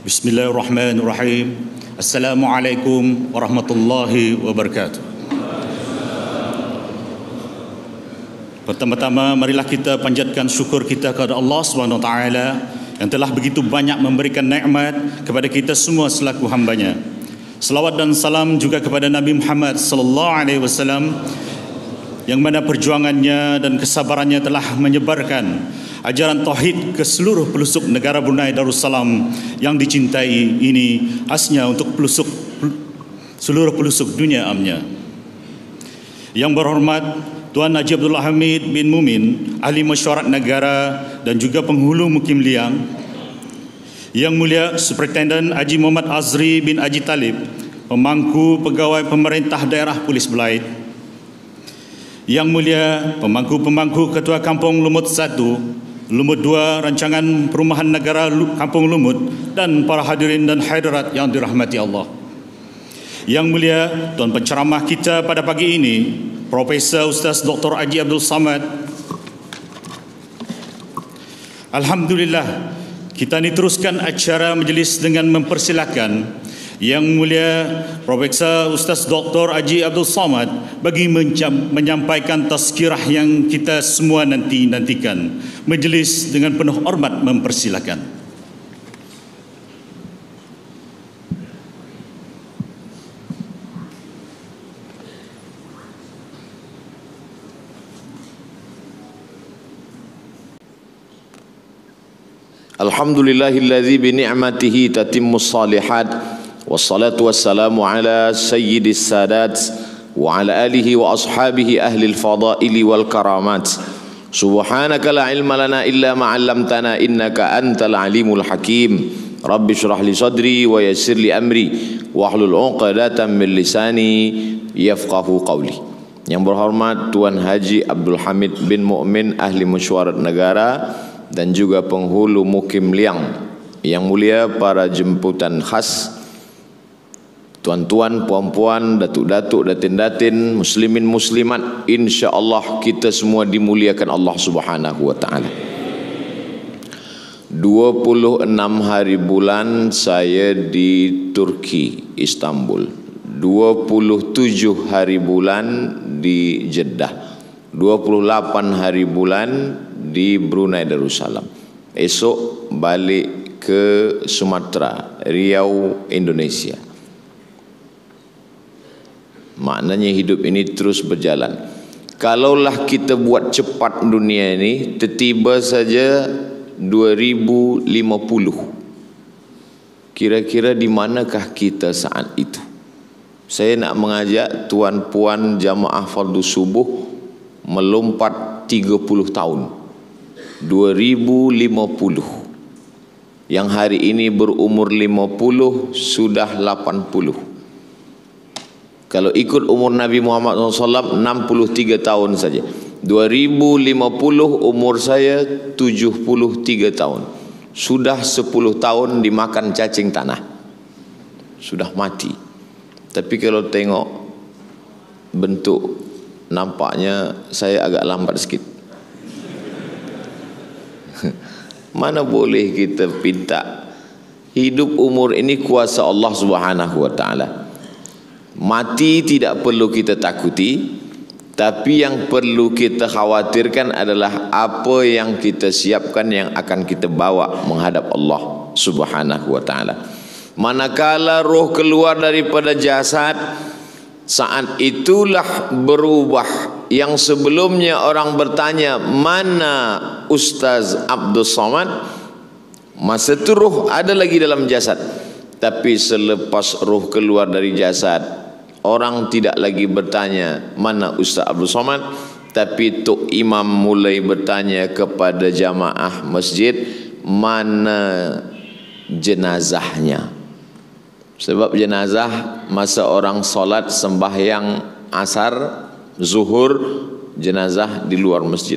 Bismillahirrahmanirrahim. Assalamualaikum warahmatullahi wabarakatuh. Pertama-tama marilah kita panjatkan syukur kita kepada Allah SWT yang telah begitu banyak memberikan nikmat kepada kita semua selaku hamba-Nya. Selawat dan salam juga kepada Nabi Muhammad SAW yang mana perjuangannya dan kesabarannya telah menyebarkan ajaran tauhid ke seluruh pelosok negara Brunei Darussalam yang dicintai ini, khasnya untuk seluruh pelosok dunia amnya. Yang berhormat Tuan Haji Abdul Hamid bin Mumin, Ahli Mesyuarat Negara dan juga penghulu Mukim Liang. Yang mulia Superintendent Haji Muhammad Azri bin Haji Talib, Pemangku Pegawai Pemerintah Daerah Polis Belait. Yang mulia Pemangku Ketua Kampung Lumut 1, Lumut 2, Rancangan Perumahan Negara Kampung Lumut, dan para hadirin dan hadirat yang dirahmati Allah. Yang mulia Tuan Penceramah kita pada pagi ini, Profesor Ustaz Dr. Haji Abdul Samad. Alhamdulillah, kita ni teruskan acara majlis dengan mempersilakan Yang mulia Profesor Ustaz Dr. Haji Abdul Samad bagi menyampaikan tazkirah yang kita semua nantikan. Majlis dengan penuh hormat mempersilakan. Alhamdulillahilladzi bi ni'matihi tatimmus shalihat, wassalatu wassalamu ala sayyidis sadat wa ala alihi wa ashabihi ahlil fadaili wal karamat. Subhanaka la ilma lana illa ma 'allamtana innaka antal alimul hakim. Rabbi shrah li sadri wa yassir li amri wahlul 'uqdatam min lisani yafqahu qawli. Yang berhormat Tuan Haji Abdul Hamid bin Mu'min, Ahli Mesyuarat Negara dan juga penghulu Mukim Liang. Yang mulia para jemputan khas, tuan-tuan, puan-puan, datuk-datuk, datin-datin, muslimin muslimat, insya-Allah kita semua dimuliakan Allah Subhanahu wa taala. 26 hari bulan saya di Turki, Istanbul. 27 hari bulan di Jeddah. 28 hari bulan di Brunei Darussalam. Esok balik ke Sumatera, Riau, Indonesia. Maknanya hidup ini terus berjalan. Kalaulah kita buat cepat dunia ini, tiba saja 2050. Kira-kira di manakah kita saat itu? Saya nak mengajak tuan-puan jamaah fardu subuh melompat 30 tahun. 2050. Yang hari ini berumur 50 sudah 80. Kalau ikut umur Nabi Muhammad SAW 63 tahun saja. 2050 umur saya 73 tahun. Sudah 10 tahun dimakan cacing tanah. Sudah mati. Tapi kalau tengok bentuk, nampaknya saya agak lambat sikit. Mana boleh kita pinta. Hidup umur ini kuasa Allah Subhanahu wa taala. Mati tidak perlu kita takuti, tapi yang perlu kita khawatirkan adalah apa yang kita siapkan yang akan kita bawa menghadap Allah Subhanahu wa taala. Manakala roh keluar daripada jasad, saat itulah berubah. Yang sebelumnya orang bertanya, mana Ustaz Abdul Samad? Masa itu roh ada lagi dalam jasad. Tapi selepas roh keluar dari jasad, orang tidak lagi bertanya, mana Ustaz Abdul Samad? Tapi Tok Imam mulai bertanya kepada jamaah masjid, mana jenazahnya? Sebab jenazah masa orang solat sembahyang asar, zuhur, jenazah di luar masjid.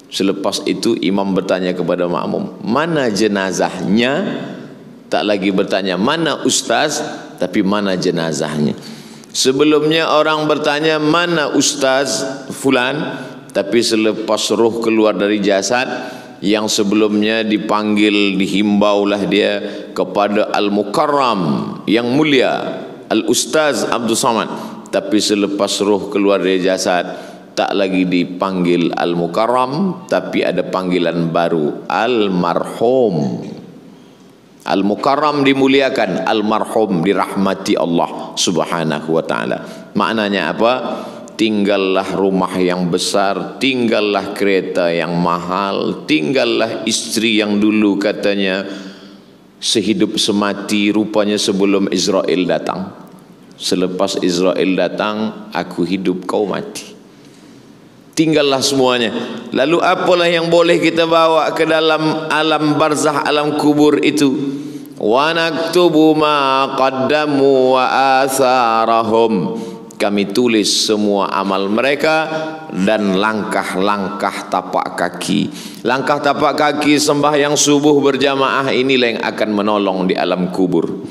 Selepas itu imam bertanya kepada makmum, mana jenazahnya? Tak lagi bertanya mana ustaz, tapi mana jenazahnya. Sebelumnya orang bertanya mana ustaz fulan, tapi selepas roh keluar dari jasad, yang sebelumnya dipanggil, dihimbaulah dia kepada Al-Mukarram yang mulia, Al-Ustaz Abdul Samad. Tapi selepas roh keluar dari jasad, tak lagi dipanggil Al-Mukarram, tapi ada panggilan baru, Al-Marhum. Al-Mukarram dimuliakan, Al-Marhum dirahmati Allah Subhanahu wa taala. Maknanya apa? Tinggallah rumah yang besar, tinggallah kereta yang mahal, tinggallah istri yang dulu katanya sehidup semati, rupanya sebelum Israel datang. Selepas Israel datang, aku hidup, kau mati. Tinggallah semuanya. Lalu apalah yang boleh kita bawa ke dalam alam barzah, alam kubur itu? Wa naktubu ma qaddamu wa atharahum. Kami tulis semua amal mereka dan langkah-langkah tapak kaki. Langkah tapak kaki sembahyang subuh berjamaah inilah yang akan menolong di alam kubur.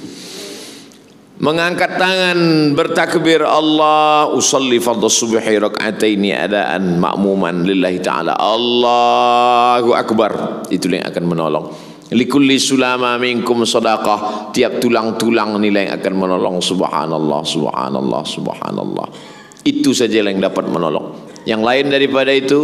Mengangkat tangan bertakbir Allah, usalli fardhu subhi rak'ataini adaan ma'muman lillahi ta'ala, Allahu akbar, itulah yang akan menolong. Likulli sulama minkum sadaqah, tiap tulang-tulang nilai yang akan menolong. Subhanallah, subhanallah, subhanallah. Itu saja yang dapat menolong. Yang lain daripada itu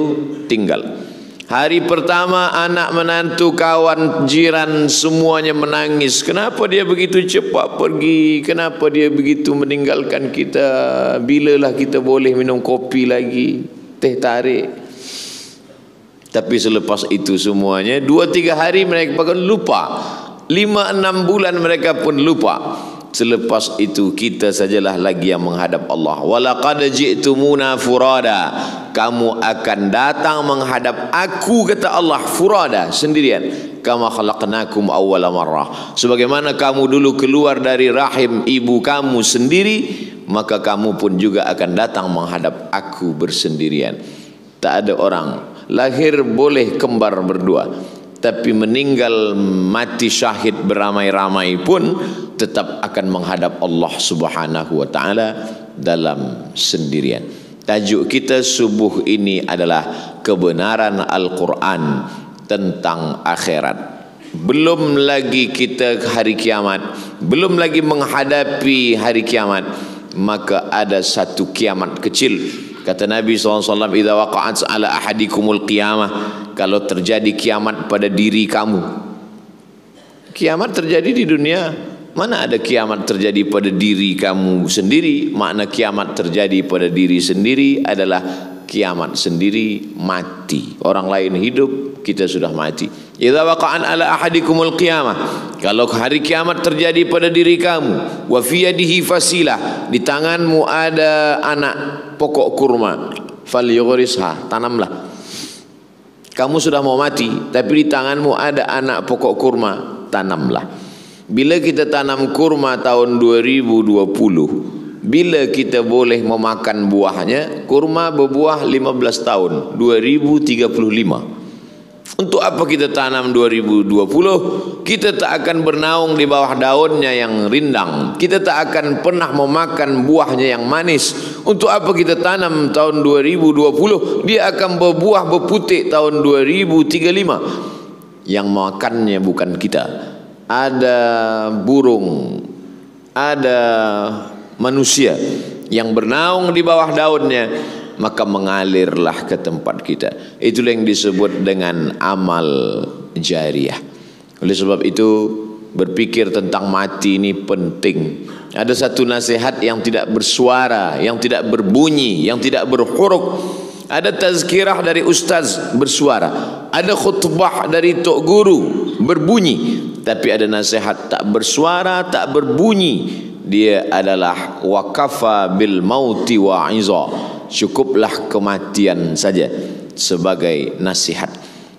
tinggal. Hari pertama anak menantu, kawan, jiran semuanya menangis. Kenapa dia begitu cepat pergi? Kenapa dia begitu meninggalkan kita? Bilalah kita boleh minum kopi lagi, teh tarik? Tapi selepas itu semuanya 2-3 hari mereka pun lupa, 5-6 bulan mereka pun lupa. Selepas itu kita sajalah lagi yang menghadap Allah. Walaqad ji'tumuna furada, kamu akan datang menghadap aku, kata Allah, furada, sendirian. Kama khalaqnakum awwala marrah, sebagaimana kamu dulu keluar dari rahim ibu kamu sendiri, maka kamu pun juga akan datang menghadap aku bersendirian. Tak ada orang lahir boleh kembar berdua, tapi meninggal mati syahid beramai-ramai pun tetap akan menghadap Allah Subhanahu wa taala dalam sendirian. Tajuk kita subuh ini adalah kebenaran Al-Quran tentang akhirat. Belum lagi kita hari kiamat, belum lagi menghadapi hari kiamat, maka ada satu kiamat kecil. Kata Nabi SAW, idza waqa'at ala ahadikumul qiyamah, kalau terjadi kiamat pada diri kamu. Kiamat terjadi di dunia, mana ada kiamat terjadi pada diri kamu sendiri? Makna kiamat terjadi pada diri sendiri adalah kiamat sendiri mati. Orang lain hidup, kita sudah mati. Idza waqa'an ala ahadikumul qiyamah, kalau hari kiamat terjadi pada diri kamu, wa fi yadihi fasilah, di tanganmu ada anak pokok kurma, falyughrisha, tanamlah. Kamu sudah mau mati, tapi di tanganmu ada anak pokok kurma, tanamlah. Bila kita tanam kurma tahun 2020, bila kita boleh memakan buahnya? Kurma berbuah 15 tahun, 2035. Untuk apa kita tanam 2020? Kita tak akan bernaung di bawah daunnya yang rindang. Kita tak akan pernah memakan buahnya yang manis. Untuk apa kita tanam tahun 2020? Dia akan berbuah berputik tahun 2035. Yang makannya bukan kita. Ada burung, ada manusia yang bernaung di bawah daunnya, maka mengalirlah ke tempat kita. Itulah yang disebut dengan amal jariah. Oleh sebab itu, berpikir tentang mati ini penting. Ada satu nasihat yang tidak bersuara, yang tidak berbunyi, yang tidak berhuruf. Ada tazkirah dari ustaz bersuara, ada khutbah dari tok guru berbunyi, tapi ada nasihat tak bersuara, tak berbunyi. Dia adalah wakafa bil mauti wa'iza, cukuplah kematian saja sebagai nasihat.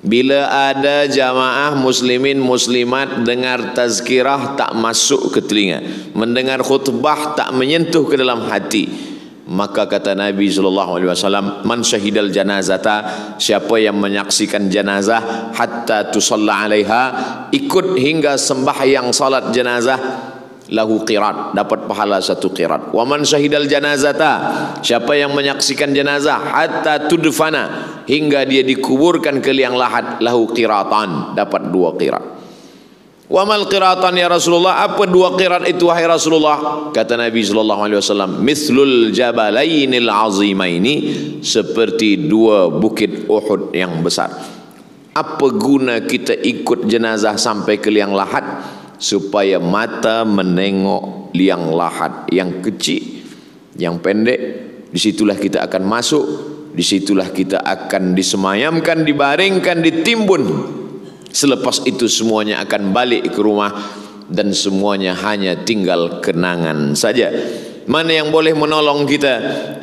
Bila ada jamaah muslimin muslimat dengar tazkirah tak masuk ke telinga, mendengar khutbah tak menyentuh ke dalam hati, maka kata Nabi SAW, man syahidal janazata, siapa yang menyaksikan jenazah hatta tusalla alaiha, ikut hingga sembahyang salat jenazah, lahu qirat, dapat pahala 1 qirat. Wa man syahidal janazata, siapa yang menyaksikan jenazah hatta tudfana, hingga dia dikuburkan ke liang lahat, lahu qiratan, dapat 2 qirat. Wa mal qiratan ya Rasulullah, apa 2 qirat itu wahai Rasulullah? Kata Nabi sallallahu alaihi wasallam, mithlul jabalainil azimaini, seperti 2 bukit Uhud yang besar. Apa guna kita ikut jenazah sampai ke liang lahat? Supaya mata menengok liang lahat yang kecil, yang pendek. Disitulah kita akan masuk, disitulah kita akan disemayamkan, dibaringkan, ditimbun. Selepas itu semuanya akan balik ke rumah, dan semuanya hanya tinggal kenangan saja. Mana yang boleh menolong kita?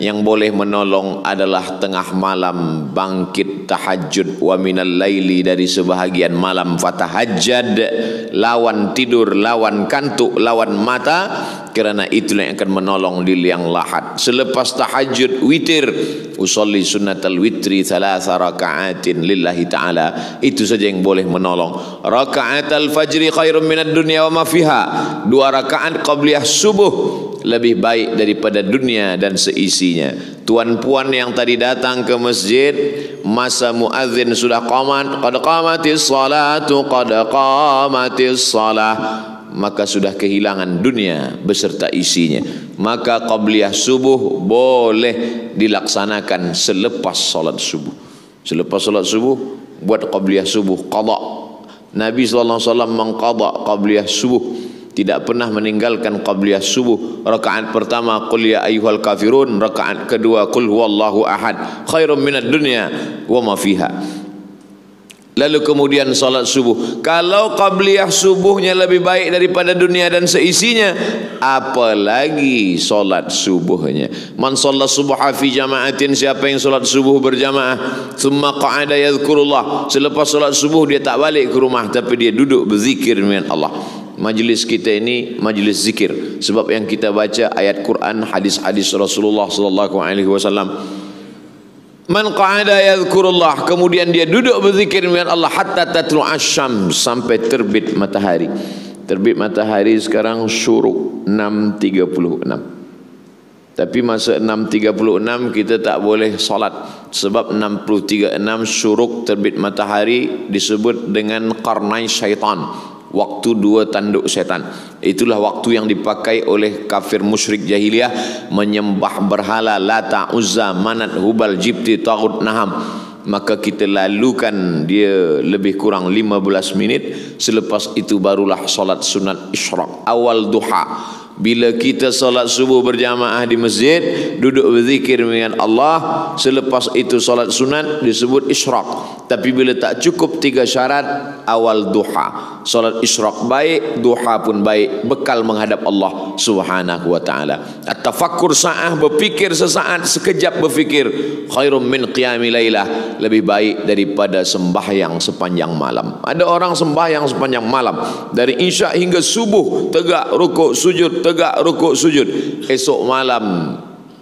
Yang boleh menolong adalah tengah malam bangkit tahajud, wa minal laili, dari sebahagian malam fatahajjad, lawan tidur, lawan kantuk, lawan mata, kerana itulah yang akan menolong di liang lahat. Selepas tahajud witir, usolli sunnatal witri 3 raka'atin lillahi ta'ala, itu saja yang boleh menolong. Raka'atal fajri khairum minad dunya wa ma fiha, 2 rakaat qabliyah subuh lebih baik daripada dunia dan seisinya. Tuan-puan yang tadi datang ke masjid, masa muazzin sudah qamat, qad qamatis salatu, qad qamatis salah, maka sudah kehilangan dunia beserta isinya. Maka qabliyah subuh boleh dilaksanakan selepas salat subuh. Selepas salat subuh buat qabliyah subuh, qada. Nabi sallallahu alaihi wasallam mengqada qabliyah subuh, tidak pernah meninggalkan qabliyah subuh. Rakaat pertama qul ya ayyuhal kafirun, rakaat kedua qul huwallahu ahad, khairum minad dunya wa ma fiha. Lalu kemudian salat subuh. Kalau qabliyah subuhnya lebih baik daripada dunia dan seisinya, apalagi salat subuhnya. Man shalla subha fi jama'atin, siapa yang salat subuh berjamaah, thumma qa'ada yadhkurullah, selepas salat subuh dia tak balik ke rumah, tapi dia duduk berzikir dengan Allah. Majlis kita ini majlis zikir, sebab yang kita baca ayat Quran, hadis-hadis Rasulullah sallallahu alaihi wasallam. Man qa'ada yadhkurullah, kemudian dia duduk berzikir dengan Allah hatta tatlu asyams, sampai terbit matahari. Terbit matahari sekarang syuruk 6.36. Tapi masa 6.36 kita tak boleh salat, sebab 6.36 syuruk terbit matahari disebut dengan qarnai syaitan, waktu 2 tanduk setan. Itulah waktu yang dipakai oleh kafir musyrik jahiliyah menyembah berhala Lata, Uzza, Manat, Hubal, Jibti, Taghut, Naham. Maka kita lalukan dia lebih kurang 15 minit. Selepas itu barulah solat sunat isyraq, awal duha. Bila kita solat subuh berjamaah di masjid, duduk berzikir dengan Allah, selepas itu solat sunat disebut isyraq. Tapi bila tak cukup 3 syarat, awal duha. Solat isyraq baik, duha pun baik, bekal menghadap Allah subhanahu wa ta'ala. At-tafakkur sa'ah, berfikir sesaat, sekejap berfikir, khairum min qiyami laylah, lebih baik daripada sembahyang sepanjang malam. Ada orang sembahyang sepanjang malam, dari isyak hingga subuh, tegak rukuk sujud, tegak rukuk sujud. Esok malam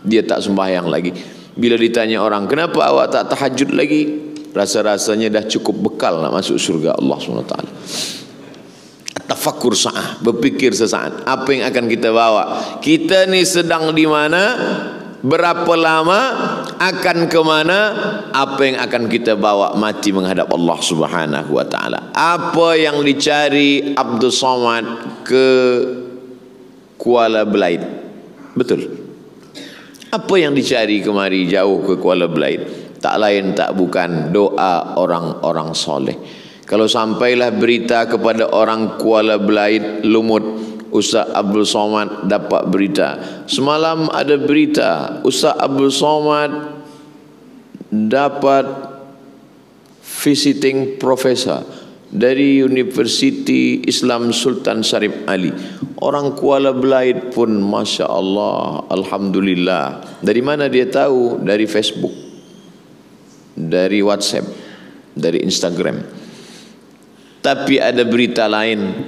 dia tak sembahyang lagi. Bila ditanya orang, kenapa awak tak tahajud lagi? Rasa-rasanya dah cukup bekal nak masuk surga Allah SWT. Tafakkur sa'ah, berfikir sesaat, apa yang akan kita bawa? Kita ni sedang di mana? Berapa lama? Akan ke mana? Apa yang akan kita bawa mati menghadap Allah Subhanahu wa ta'ala? Apa yang dicari Abdul Somad ke Kuala Belait? Betul. Apa yang dicari kemari jauh ke Kuala Belait? Tak lain tak bukan doa orang-orang soleh. Kalau sampailah berita kepada orang Kuala Belait, Lumut, Ustaz Abdul Somad dapat berita. Semalam ada berita Ustaz Abdul Somad dapat visiting professor dari Universiti Islam Sultan Syarif Ali. Orang Kuala Belait pun Masya Allah, Alhamdulillah. Dari mana dia tahu? Dari Facebook, dari WhatsApp, dari Instagram. Tapi ada berita lain,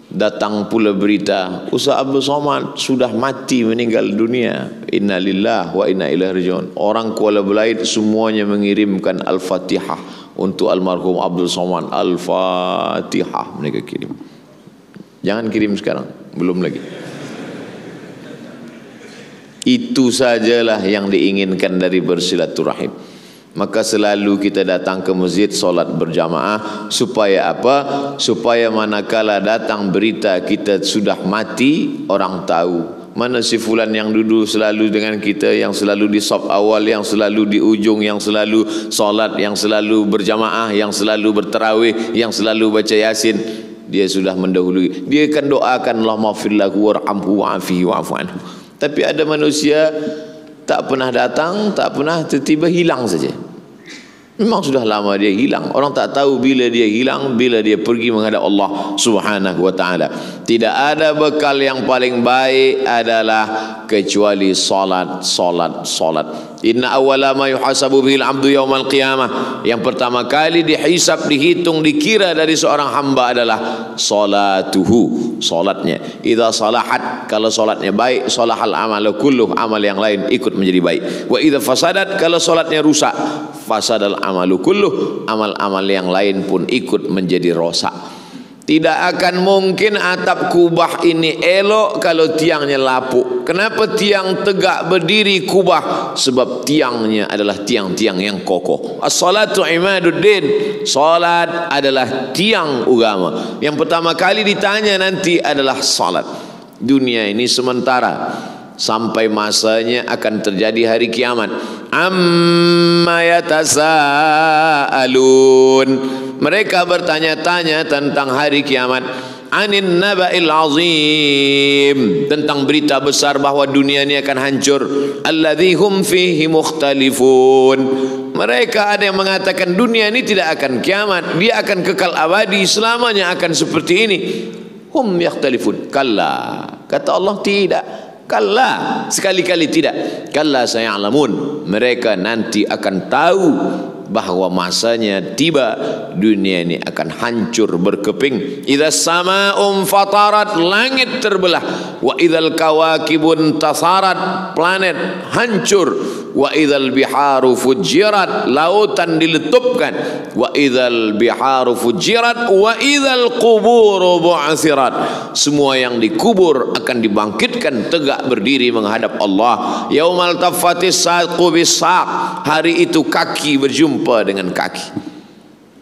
datang pula berita Ustaz Abdul Somad sudah mati, meninggal dunia. Inna lillahi wa inna ilaihi raji'un. Orang Kuala Belait semuanya mengirimkan Al-Fatihah untuk almarhum Abdul Somad. Al-Fatihah mereka kirim. Jangan kirim sekarang, Belum lagi. Itu sajalah yang diinginkan dari bersilaturahim. Maka selalu kita datang ke masjid solat berjamaah. Supaya apa? Supaya manakala datang berita kita sudah mati, orang tahu mana si fulan yang duduk selalu dengan kita, yang selalu di saf awal, yang selalu di ujung, yang selalu solat, yang selalu berjamaah, yang selalu bertarawih, yang selalu baca yasin. Dia sudah mendahului. Dia akan doakan Allahumma fir lahu warhamhu wa'afihi wa'fu anhu. Tapi ada manusia tak pernah datang, tak pernah, tiba-tiba hilang saja. Memang sudah lama dia hilang. Orang tak tahu bila dia hilang, bila dia pergi menghadap Allah Subhanahu wa taala. Tidak ada bekal yang paling baik adalah kecuali salat, salat, salat. Inna awwala ma yuhasabu bihil 'abdu yaumal qiyamah. Yang pertama kali dihisab, dihitung, dikira dari seorang hamba adalah salatuhu, salatnya. Idza salahat, kalau salatnya baik, salahal amalu kulluh, amal yang lain ikut menjadi baik. Wa idza fasadat, kalau salatnya rusak, fasadal amalu kulluh, amal-amal yang lain pun ikut menjadi rosak. Tidak akan mungkin atap kubah ini elok kalau tiangnya lapuk. Kenapa tiang tegak berdiri kubah? Sebab tiangnya adalah tiang-tiang yang kokoh. As-salatu imaduddin. Salat adalah tiang agama. Yang pertama kali ditanya nanti adalah salat. Dunia ini sementara, sampai masanya akan terjadi hari kiamat. Amma yatasaalun. Mereka bertanya-tanya tentang hari kiamat. Anin naba'il azim, tentang berita besar bahawa dunia ini akan hancur. Alladzi hum fihi mukhtalifun. Mereka ada yang mengatakan dunia ini tidak akan kiamat, dia akan kekal abadi, selamanya akan seperti ini. Hum yakhtalifun. Kalla, kata Allah, tidak. Kalla, sekali-kali tidak. Kalla saya'lamun, mereka nanti akan tahu bahawa masanya tiba, dunia ini akan hancur berkeping. Idza sama'um fatarat, langit terbelah. Wa idzal kawakibun tasarat, planet hancur. Wa idzal biharu fujirat, lautan diletupkan. Wa idzal biharu fujirat wa idzal quburu bu'athirat. Semua yang dikubur akan dibangkitkan tegak berdiri menghadap Allah. Yaumal taffatis saqu bisaq, hari itu kaki berjumpa dengan kaki,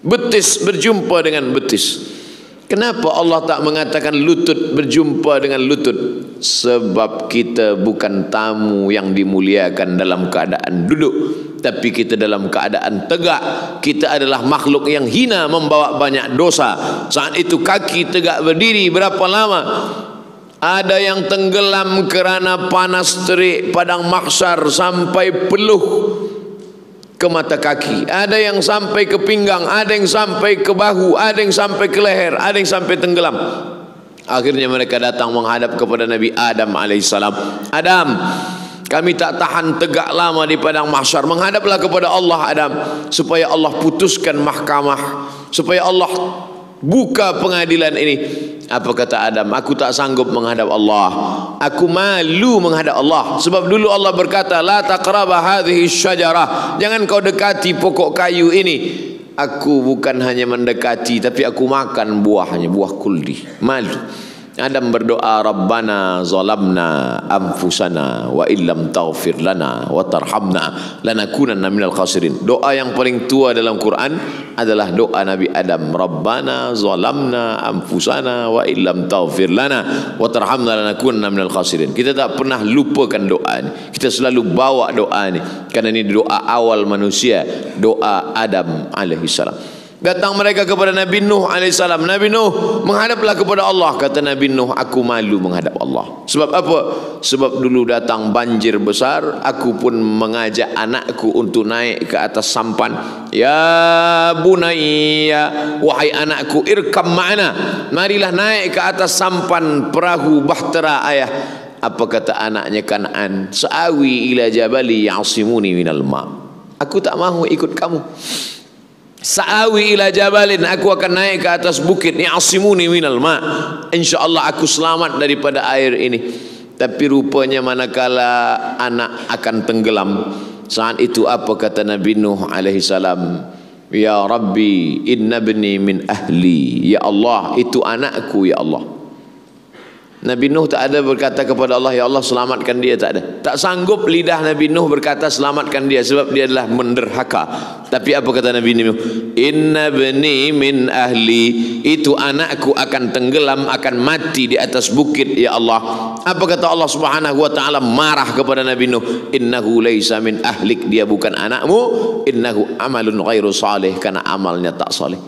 betis berjumpa dengan betis. Kenapa Allah tak mengatakan lutut berjumpa dengan lutut? Sebab kita bukan tamu yang dimuliakan dalam keadaan duduk, tapi kita dalam keadaan tegak. Kita adalah makhluk yang hina, membawa banyak dosa. Saat itu kaki tegak berdiri berapa lama? Ada yang tenggelam kerana panas terik padang mahsyar sampai peluh ke mata kaki, ada yang sampai ke pinggang, ada yang sampai ke bahu, ada yang sampai ke leher, ada yang sampai tenggelam. Akhirnya mereka datang menghadap kepada Nabi Adam alaihissalam. Adam, kami tak tahan tegak lama di padang mahsyar, menghadaplah kepada Allah Adam, supaya Allah putuskan mahkamah, supaya Allah buka pengadilan ini. Apa kata Adam? Aku tak sanggup menghadap Allah, aku malu menghadap Allah. Sebab dulu Allah berkata, la taqraba hadhihi syajarah, jangan kau dekati pokok kayu ini. Aku bukan hanya mendekati, tapi aku makan buahnya, buah kuldi. Malu. Adam berdoa, Rabbana zalamna anfusana wa illam taghfir lana wa tarhamna lanakunanna minal khasirin. Doa yang paling tua dalam Quran adalah doa Nabi Adam, Rabbana zalamna anfusana wa illam taghfir lana wa tarhamna lanakunanna minal khasirin. Kita tak pernah lupakan doa ini, kita selalu bawa doa ini, karena ini doa awal manusia, doa Adam alaihissalam. Datang mereka kepada Nabi Nuh alaihissalam. Nabi Nuh, menghadaplah kepada Allah. Kata Nabi Nuh, aku malu menghadap Allah. Sebab apa? Sebab dulu datang banjir besar, aku pun mengajak anakku untuk naik ke atas sampan. Ya bunayya, wahai anakku, irkam ma'ana, marilah naik ke atas sampan perahu bahtera ayah. Apa kata anaknya Kan'an? Sa'awi ila jabali ya'simuni minal ma', aku tak mahu ikut kamu. Sa'awi ila jabalin, aku akan naik ke atas bukit, ya'simuni minal ma', insyaallah aku selamat daripada air ini. Tapi rupanya manakala anak akan tenggelam, saat itu apa kata Nabi Nuh alaihi salam? Ya Rabbi, inna ibni min ahli. Ya Allah, itu anakku ya Allah. Nabi Nuh tak ada berkata kepada Allah, ya Allah selamatkan dia, tak ada. Tak sanggup lidah Nabi Nuh berkata selamatkan dia, sebab dia adalah menderhaka. Tapi apa kata Nabi Nuh? Inna bani min ahli, itu anakku akan tenggelam, akan mati di atas bukit, ya Allah. Apa kata Allah Subhanahu wa taala marah kepada Nabi Nuh? Innahu laisa min ahlik, dia bukan anakmu. Innahu amalun ghairu salih, karena amalnya tak saleh.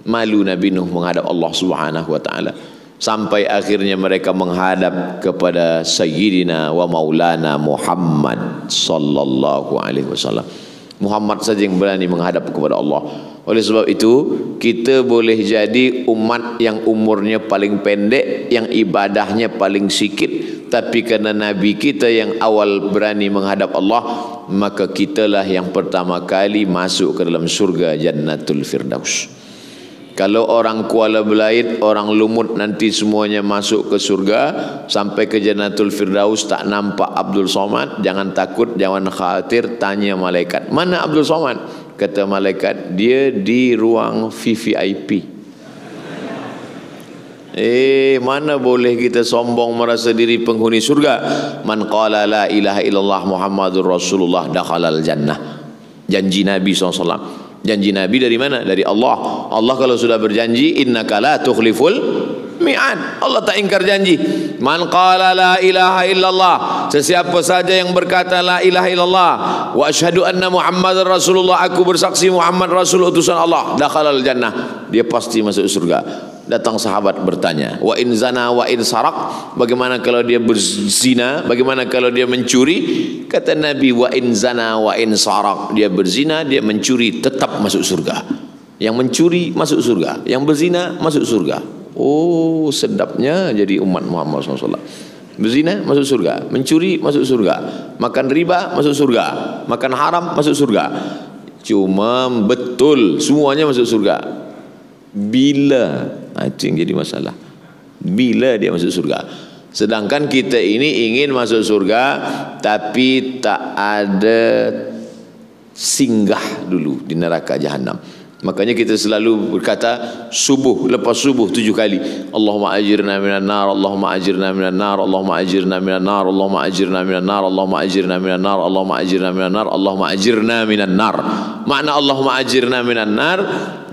Malu Nabi Nuh menghadap Allah Subhanahu wa taala. Sampai akhirnya mereka menghadap kepada Sayyidina wa Maulana Muhammad sallallahu alaihi wasallam. Muhammad saja yang berani menghadap kepada Allah. Oleh sebab itu, kita boleh jadi umat yang umurnya paling pendek, yang ibadahnya paling sikit, tapi kerana Nabi kita yang awal berani menghadap Allah, maka kitalah yang pertama kali masuk ke dalam surga Jannatul Firdaus. Kalau orang Kuala Belait, orang Lumut nanti semuanya masuk ke surga, sampai ke Jannatul Firdaus tak nampak Abdul Somad, jangan takut, jangan khawatir, tanya malaikat, mana Abdul Somad? Kata malaikat, dia di ruang VVIP. Mana boleh kita sombong merasa diri penghuni surga. Man qala la ilaha illallah Muhammadur Rasulullah dakhalal jannah. Janji Nabi SAW. Janji Nabi dari mana? Dari Allah. Allah kalau sudah berjanji, innaka la tukhliful mi'ad. Allah tak ingkar janji. Man qala la ilaha illallah, sesiapa saja yang berkata la ilaha illallah wa asyhadu anna Muhammadar Rasulullah, aku bersaksi Muhammad Rasul utusan Allah, dakhalal jannah, dia pasti masuk surga. Datang sahabat bertanya, wa in zana wa in sarak, bagaimana kalau dia berzina, bagaimana kalau dia mencuri? Kata Nabi, wa in zana wa in sarak, dia berzina, dia mencuri, tetap masuk surga. Yang mencuri masuk surga, yang berzina masuk surga. Oh, sedapnya jadi umat Muhammad SAW. Berzina masuk surga, mencuri masuk surga, makan riba masuk surga, makan haram masuk surga. Cuma betul semuanya masuk surga. Bila, itu yang jadi masalah, bila dia masuk surga. Sedangkan kita ini ingin masuk surga, tapi tak ada singgah dulu di neraka jahanam. Makanya kita selalu berkata subuh, lepas subuh 7 kali, Allahumma ajirna minan nar, Allahumma ajirna minan nar, Allahumma ajirna minan nar, Allahumma ajirna minan nar, Allahumma ajirna minan nar, Allahumma ajirna minan nar, Allahumma ajirna minan nar. Makna Allahumma ajirna minan nar,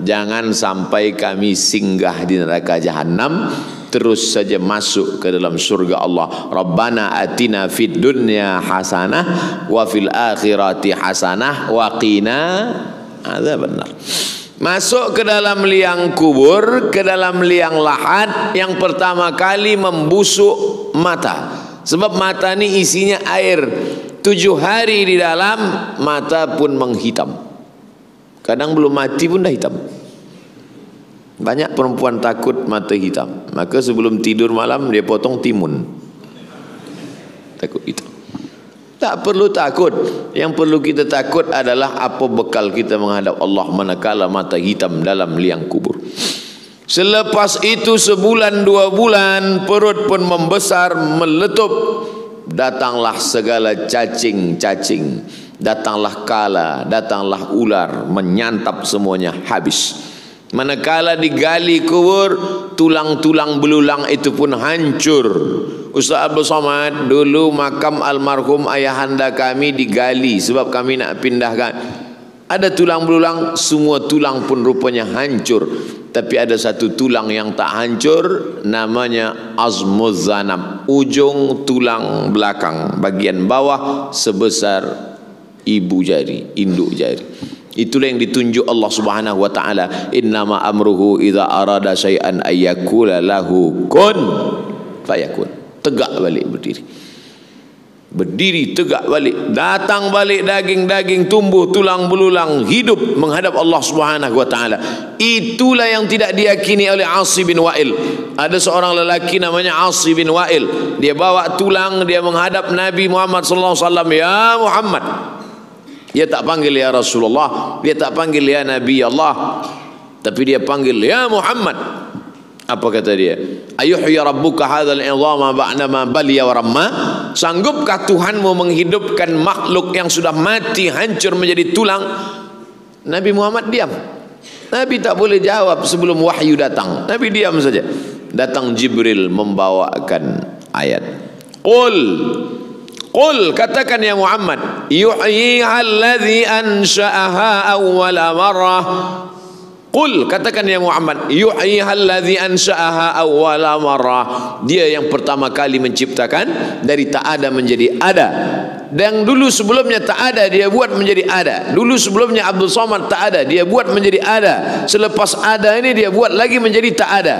jangan sampai kami singgah di neraka jahanam, terus saja masuk ke dalam surga Allah. Rabbana atina fid dunya hasanah wa fil akhirati hasanah wa qina adzabannar. Masuk ke dalam liang kubur, ke dalam liang lahat, yang pertama kali membusuk mata. Sebab mata ni isinya air. 7 hari di dalam, mata pun menghitam. Kadang belum mati pun dah hitam. Banyak perempuan takut mata hitam, maka sebelum tidur malam dia potong timun. Takut hitam. Tak perlu takut. Yang perlu kita takut adalah apa bekal kita menghadap Allah manakala mata hitam dalam liang kubur. Selepas itu sebulan 2 bulan, perut pun membesar, meletup. Datanglah segala cacing-cacing, datanglah kala, datanglah ular, menyantap semuanya habis. Manakala digali kubur, tulang-tulang belulang itu pun hancur. Ustaz Abdul Somad, dulu makam almarhum ayahanda kami digali sebab kami nak pindahkan. Ada tulang belulang, semua tulang pun rupanya hancur. Tapi ada satu tulang yang tak hancur, namanya azmuz zanab, ujung tulang belakang, bagian bawah sebesar ibu jari, induk jari. Itulah yang ditunjuk Allah Subhanahu wa taala, innama amruhu idza arada syai'an ayyakula lahu kun fayakun. Tegak balik berdiri. Berdiri tegak balik, datang balik daging-daging, tumbuh tulang belulang, hidup menghadap Allah Subhanahu wa taala. Itulah yang tidak diyakini oleh Asi bin Wa'il. Ada seorang lelaki namanya Asi bin Wa'il. Dia bawa tulang, dia menghadap Nabi Muhammad sallallahu alaihi wasallam, ya Muhammad. Dia tak panggil ya Rasulullah, dia tak panggil ya Nabi Allah, tapi dia panggil ya Muhammad. Apa kata dia? Ayuhya rabbuka hadzal 'idhama ba'dama baliya wa ramma? Sanggupkah Tuhanmu menghidupkan makhluk yang sudah mati, hancur menjadi tulang? Nabi Muhammad diam. Nabi tak boleh jawab sebelum wahyu datang. Nabi diam saja. Datang Jibril membawakan ayat. Qul katakan ya Muhammad, yuhyiha alladhi ansha'aha awwala marrah. Qul katakan ya Muhammad, yuhyiha alladhi ansha'aha awwala marrah. Dia yang pertama kali menciptakan dari tak ada menjadi ada. Dan dulu sebelumnya tak ada, dia buat menjadi ada. Dulu sebelumnya Abdul Somad tak ada, dia buat menjadi ada. Selepas ada ini dia buat lagi menjadi tak ada.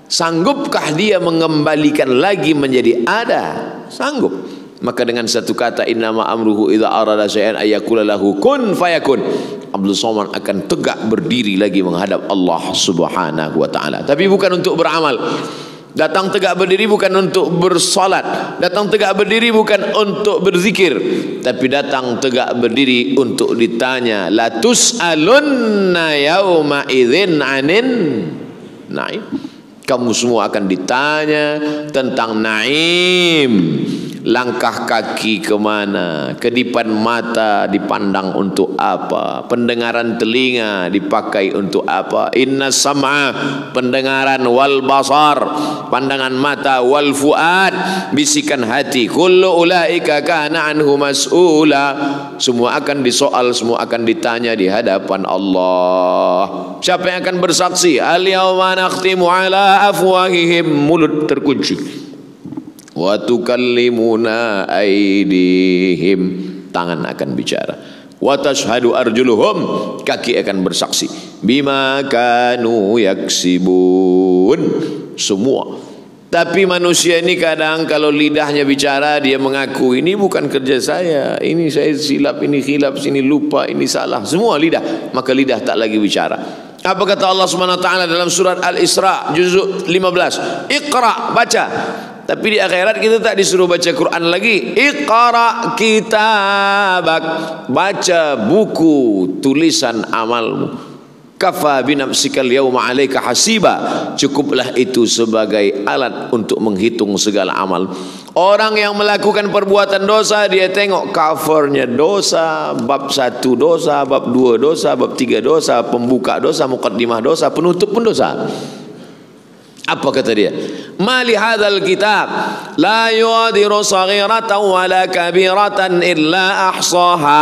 Sanggupkah dia mengembalikan lagi menjadi ada? Sanggup. Maka dengan satu kata, innama amruhu idza arada syai'an ayyakula lahu kun fayakun, Abdul Somad akan tegak berdiri lagi menghadap Allah Subhanahu wa taala. Tapi bukan untuk beramal. Datang tegak berdiri bukan untuk bersolat, datang tegak berdiri bukan untuk berzikir, tapi datang tegak berdiri untuk ditanya, la tus'alunna yauma idzin 'anin na'im. Kamu semua akan ditanya tentang naim. Langkah kaki kemana, kedipan mata dipandang untuk apa, pendengaran telinga dipakai untuk apa. Inna sam'a, pendengaran, wal basar, pandangan mata, wal fuad, bisikan hati, kullu ulaika kana anhu mas'ula. Semua akan disoal, semua akan ditanya di hadapan Allah. Siapa yang akan bersaksi? Al yawma nakhtimu ala afwahihim, mulut terkunci. Wa tukallimuna aydihim, tangan akan bicara. Wa tashhadu arjuluhum, kaki akan bersaksi. Bima kanu yaksibun, semua. Tapi manusia ini kadang kalau lidahnya bicara, dia mengaku ini bukan kerja saya, ini saya silap, ini khilaf, sini lupa, ini salah. Semua lidah, maka lidah tak lagi bicara. Apa kata Allah Subhanahu wa taala dalam surat Al-Isra juzuk 15? Iqra, baca. Tapi di akhirat kita tak disuruh baca Quran lagi. Iqra kitabak, baca buku tulisan amalmu. Kafa binafsikal yawma 'alaika hasiba, cukuplah itu sebagai alat untuk menghitung segala amal. Orang yang melakukan perbuatan dosa, dia tengok covernya dosa, bab 1 dosa, bab 2 dosa, bab 3 dosa, pembuka dosa, muqaddimah dosa, penutup pun dosa. Apa kata dia? Mali hadzal kitab la yughadiru saghiratan wala kabiratan illa ahsaha.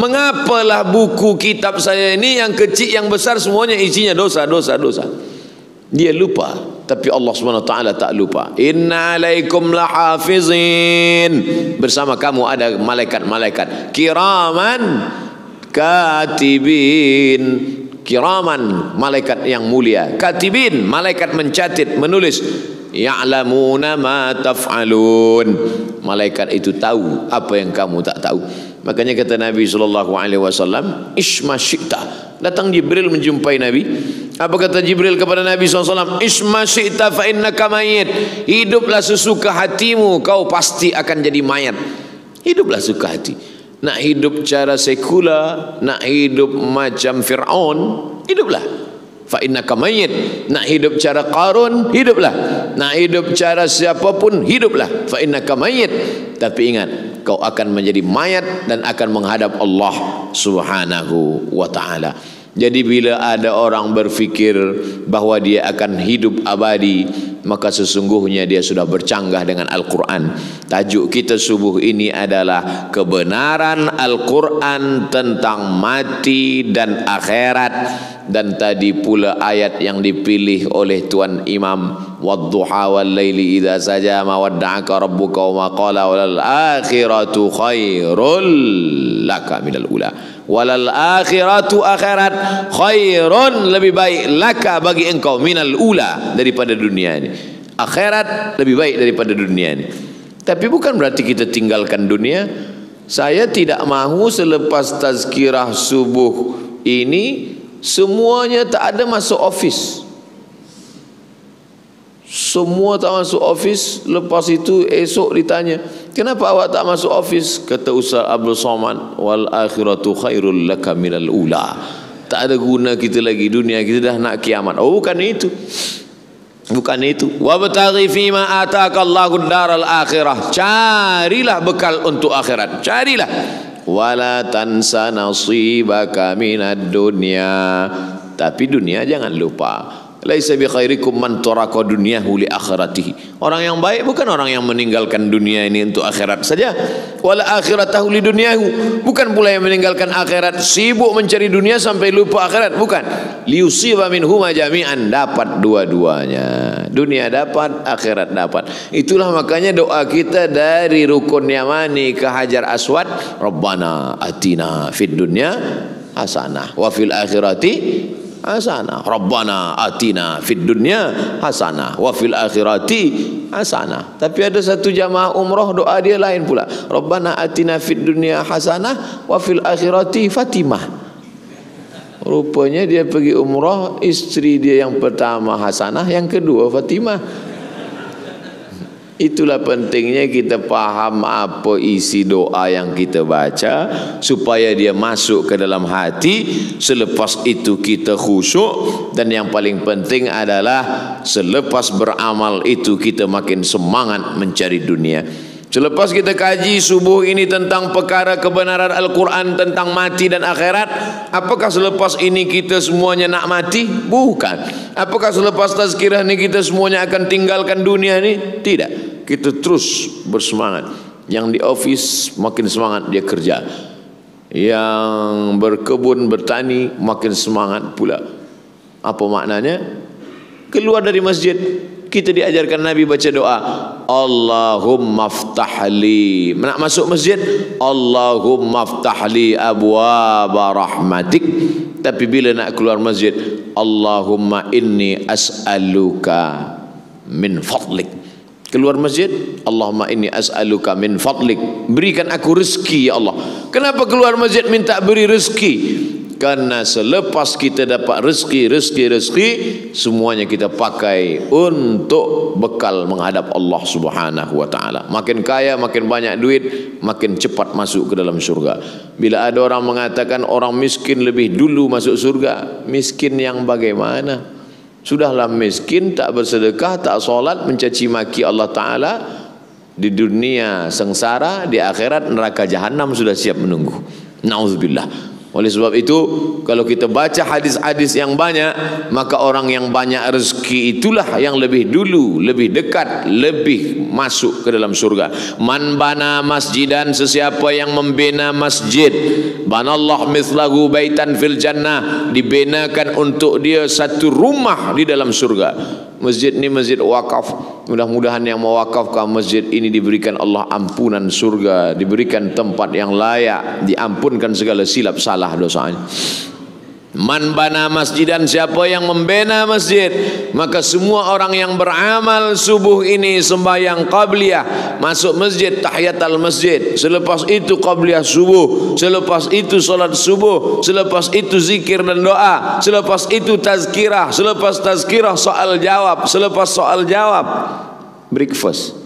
Mengapalah buku kitab saya ini yang kecil yang besar semuanya isinya dosa. Dia lupa, tapi Allah Subhanahu wa taala tak lupa. Inna alaikum lahafizin, bersama kamu ada malaikat-malaikat kiraman katibin. Kiraman, malaikat yang mulia. Katibin, malaikat mencatat, menulis. Ya'lamuna ma taf'alun, malaikat itu tahu apa yang kamu tak tahu. Makanya kata Nabi SAW, Ishma syi'ta, datang Jibril menjumpai Nabi. Apa kata Jibril kepada Nabi SAW? Ishma syi'ta fa innaka mayyit, hiduplah sesuka hatimu, kau pasti akan jadi mayat. Hiduplah suka hati. Nak hidup cara sekular, nak hidup macam Fir'aun, hiduplah. Fa innaka mayyit. Nak hidup cara Qarun, hiduplah. Nak hidup cara siapapun, hiduplah. Fa innaka mayyit. Tapi ingat, kau akan menjadi mayat dan akan menghadap Allah Subhanahu wa taala. Jadi bila ada orang berfikir bahawa dia akan hidup abadi, maka sesungguhnya dia sudah bercanggah dengan Al-Quran. Tajuk kita subuh ini adalah kebenaran Al-Quran tentang mati dan akhirat. Dan tadi pula ayat yang dipilih oleh Tuan Imam, wadduha wal laili idza saja ma wadda'aka rabbuka wa ma qala wal akhiratu khairul laka minal ula. Walal akhiratu, akhirat, khairun, lebih baik, laka, bagi engkau, minal ula, daripada dunia ini. Akhirat lebih baik daripada dunia ini. Tapi bukan berarti kita tinggalkan dunia. Saya tidak mahu selepas tazkirah subuh ini semuanya tak ada masuk office. Semua tak masuk office. Lepas itu esok ditanya, kenapa awak tak masuk office? Kata Ustaz Abdul Somad, wal akhiratu khairul laka minal ula. Tak ada guna kita lagi dunia, kita dah nak kiamat. Oh, bukan itu. Bukan itu. Wabtaghi fima ataakallahu daral akhirah. Carilah bekal untuk akhirat. Carilah. Wala tansa nasibaka minad dunya. Tapi dunia jangan lupa. Laisa bi khairikum man taraka dunyahu li akhiratihi. Orang yang baik bukan orang yang meninggalkan dunia ini untuk akhirat saja. Wala akhiratahu li dunyahu. Bukan pula yang meninggalkan akhirat sibuk mencari dunia sampai lupa akhirat, bukan. Liusiba minhuma jami'an, dapat dua-duanya. Dunia dapat, akhirat dapat. Itulah makanya doa kita dari rukun yamani ke Hajar Aswad, Rabbana atina fid dunya hasanah wa fil akhirati hasanah. Rabbana atina fid dunya hasanah wa fil akhirati hasanah. Tapi ada satu jamaah umrah doa dia lain pula. Rabbana atina fid dunya hasanah wa fil akhirati Fatimah. Rupanya dia pergi umrah, istri dia yang pertama Hasanah, yang kedua Fatimah. Itulah pentingnya kita paham apa isi doa yang kita baca supaya dia masuk ke dalam hati. Selepas itu kita khusyuk, dan yang paling penting adalah selepas beramal itu kita makin semangat mencari dunia. Selepas kita kaji subuh ini tentang perkara kebenaran Al-Quran tentang mati dan akhirat, apakah selepas ini kita semuanya nak mati? Bukan. Apakah selepas tazkirah ini kita semuanya akan tinggalkan dunia ini? Tidak. Kita terus bersemangat. Yang di office makin semangat dia kerja. Yang berkebun bertani makin semangat pula. Apa maknanya? Keluar dari masjid, kita diajarkan Nabi baca doa, Allahumma ftahli. Nak masuk masjid, Allahumma ftahli abwaba rahmatik. Tapi bila nak keluar masjid, Allahumma inni as'aluka min fadlik. Keluar masjid, Allahumma inni as'aluka min fadlik. Berikan aku rezeki ya Allah. Kenapa keluar masjid minta beri rezeki? Karena selepas kita dapat rezeki, semuanya kita pakai untuk bekal menghadap Allah Subhanahu wa taala. Makin kaya, makin banyak duit, makin cepat masuk ke dalam surga. Bila ada orang mengatakan orang miskin lebih dulu masuk surga, miskin yang bagaimana? Sudahlah miskin, tak bersedekah, tak solat, mencaci maki Allah taala, di dunia sengsara, di akhirat neraka jahanam sudah siap menunggu. Nauzubillah. Oleh sebab itu, kalau kita baca hadis-hadis yang banyak, maka orang yang banyak rezeki itulah yang lebih dulu, lebih dekat, lebih masuk ke dalam surga. Man bana masjidan, sesiapa yang membina masjid, banallah mithlahu baitan fil jannah, dibinakan untuk dia satu rumah di dalam surga. Masjid ini masjid wakaf. Mudah-mudahan yang mewakafkan masjid ini diberikan Allah ampunan surga, diberikan tempat yang layak, diampunkan segala silap salah dosanya. Man bana masjidan, siapa yang membina masjid, maka semua orang yang beramal subuh ini sembahyang qabliyah, masuk masjid tahiyatul masjid, selepas itu qabliyah subuh, selepas itu solat subuh, selepas itu zikir dan doa, selepas itu tazkirah, selepas tazkirah soal jawab, selepas soal jawab breakfast,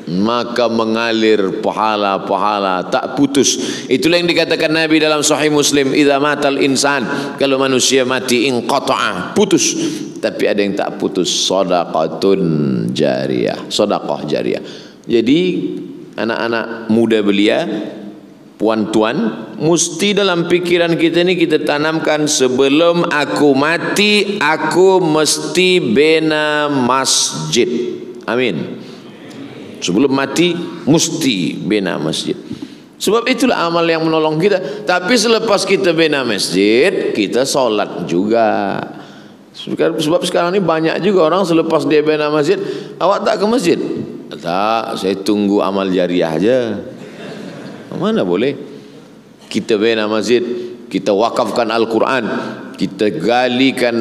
maka mengalir pahala-pahala tak putus. Itulah yang dikatakan Nabi dalam Sahih Muslim, idza matal insan, kalau manusia mati inqata'a, putus. Tapi ada yang tak putus, shadaqatun jariyah, sedekah jariyah. Jadi anak-anak muda belia, puan-tuan, mesti dalam pikiran kita ni kita tanamkan, sebelum aku mati aku mesti bina masjid. Amin. Sebelum mati mesti bina masjid. Sebab itulah amal yang menolong kita. Tapi selepas kita bina masjid, kita solat juga. Sebab sekarang ni banyak juga orang selepas dia bina masjid, awak tak ke masjid? Tak, saya tunggu amal jariah aja. Mana boleh? Kita bina masjid, kita wakafkan Al-Quran, kita galikan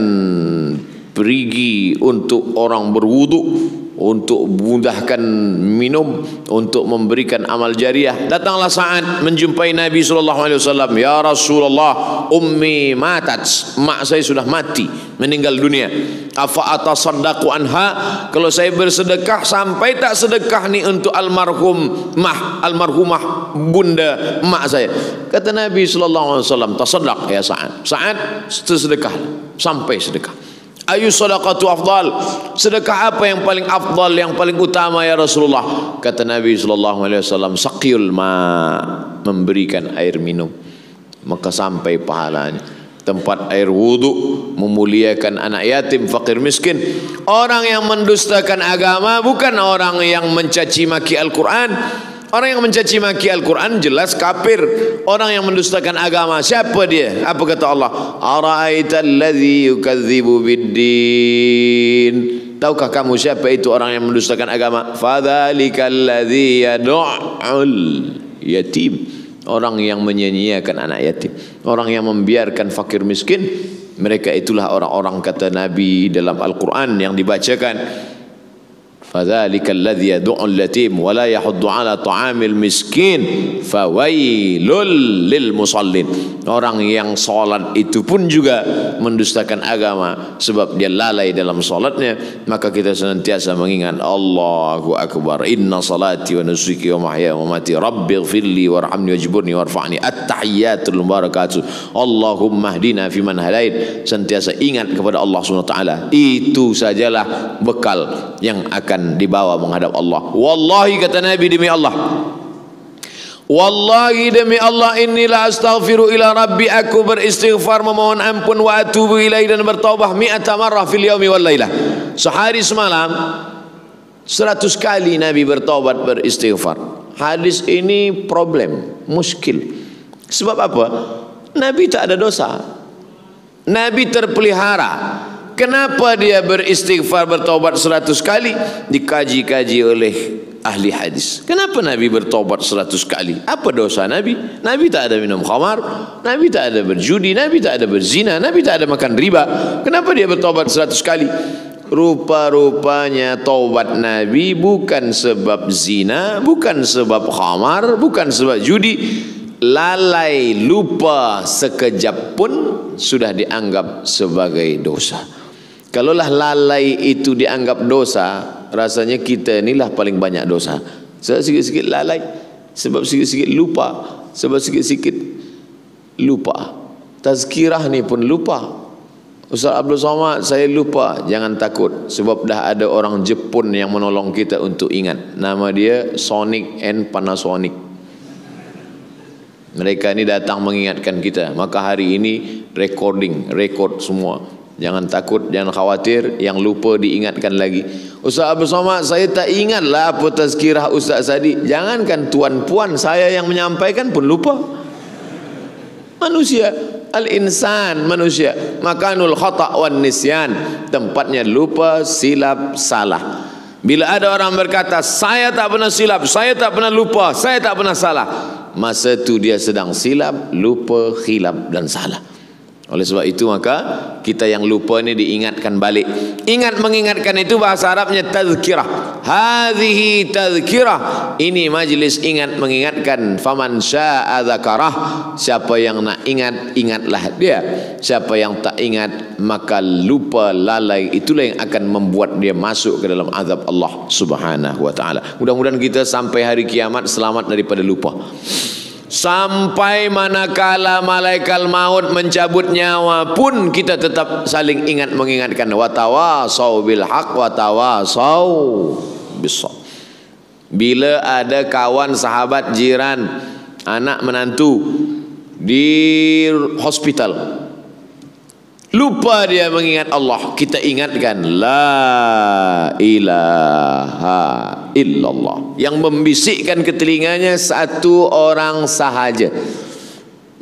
perigi untuk orang berwudu, untuk mudahkan minum, untuk memberikan amal jariah. Datanglah Sa'ad menjumpai Nabi SAW. Ya Rasulullah, ummi matat, mak saya sudah mati, meninggal dunia. Afa atasaddaqu anha, kalau saya bersedekah, sampai tak sedekah ni untuk almarhumah bunda mak saya. Kata Nabi SAW, tasaddaq ya Sa'ad. Sa'ad, sedekah, sampai sedekah. Ayu sadaqatu afdal, sedekah apa yang paling afdal, yang paling utama ya Rasulullah? Kata Nabi SAW, saqiyul ma, memberikan air minum. Maka sampai pahalanya. tempat air wudhu, memuliakan anak yatim, fakir miskin. Orang yang mendustakan agama bukan orang yang mencaci maki Al-Quran. Orang yang mencaci maki Al-Quran jelas kafir. Orang yang mendustakan agama, siapa dia? Apa kata Allah? Ara'aital ladzi yukadzibu biddin. Tahukah kamu siapa itu orang yang mendustakan agama? Fadzalikal ladzi yad'ul yatim. Orang yang menyia-nyiakan anak yatim, orang yang membiarkan fakir miskin, mereka itulah orang-orang kata Nabi dalam Al-Quran yang dibacakan. Fadzalikal ladzi yad'ul yatim wa la yahuddu 'ala ta'amil miskin fawailul lil musallin. Orang yang salat itu pun juga mendustakan agama sebab dia lalai dalam salatnya. Maka kita senantiasa mengingat Allahu akbar, inna salati wa nusuki wa mahyaya wa mamati rabbighfirli warhamni wajburni warfa'ni, at-tahiyyatul mubarakatuh, Allahumma hdina fiman hadait. Sentiasa ingat kepada Allah SWT. Itu sajalah bekal yang akan dibawa menghadap Allah. Wallahi kata Nabi, demi Allah, wallahi demi Allah, inilah astaghfiru ila rabbi, aku beristighfar memohon ampun, wa atubu ilaihi, dan bertaubah 100 marrah fil yaumi wal lailah. Sehari semalam 100 kali Nabi bertaubat, beristighfar. Hadis ini problem, muskil. Sebab apa? Nabi tak ada dosa, Nabi terpelihara. Kenapa dia beristighfar, bertaubat 100 kali? Dikaji-kaji oleh ahli hadis. Kenapa Nabi bertaubat 100 kali? Apa dosa Nabi? Nabi tak ada minum khamar, Nabi tak ada berjudi, Nabi tak ada berzina, Nabi tak ada makan riba. Kenapa dia bertaubat 100 kali? Rupa-rupanya taubat Nabi bukan sebab zina, bukan sebab khamar, bukan sebab judi. Lalai, lupa sekejap pun sudah dianggap sebagai dosa. Kalaulah lalai itu dianggap dosa, rasanya kita inilah paling banyak dosa. Sebab sikit-sikit lalai, sebab sikit-sikit lupa, sebab sikit-sikit lupa. Tazkirah ni pun lupa. Ustaz Abdul Somad, saya lupa. Jangan takut, sebab dah ada orang Jepun yang menolong kita untuk ingat. Nama dia Sonic and Panasonic. Mereka ni datang mengingatkan kita. Maka hari ini rekod semua. Jangan takut, jangan khawatir. Yang lupa diingatkan lagi. Ustaz Abdul Somad, saya tak ingatlah apa tazkirah Ustaz tadi. Jangankan tuan puan, saya yang menyampaikan pun lupa. Manusia, al-insan, manusia, makanul khata' wan nisyan, tempatnya lupa, silap, salah. Bila ada orang berkata, saya tak pernah silap, saya tak pernah lupa, saya tak pernah salah, masa itu dia sedang silap, lupa, khilaf dan salah. Oleh sebab itu maka kita yang lupa ini diingatkan balik. Ingat mengingatkan itu bahasa Arabnya tazkirah. Hadhihi tazkirah. Ini majlis ingat mengingatkan. Faman syaa dzakarah. Siapa yang nak ingat, ingatlah dia. Siapa yang tak ingat, maka lupa, lalai, itulah yang akan membuat dia masuk ke dalam azab Allah Subhanahu wa taala. Mudah-mudahan kita sampai hari kiamat selamat daripada lupa. Sampai manakala malaikat maut mencabut nyawa pun kita tetap saling ingat mengingatkan. Watawasau bil haq watawasau bis sabr. Bila ada kawan, sahabat, jiran, anak, menantu di hospital, lupa dia mengingat Allah, kita ingatkan la ilaha illallah. Yang membisikkan ke telinganya satu orang sahaja.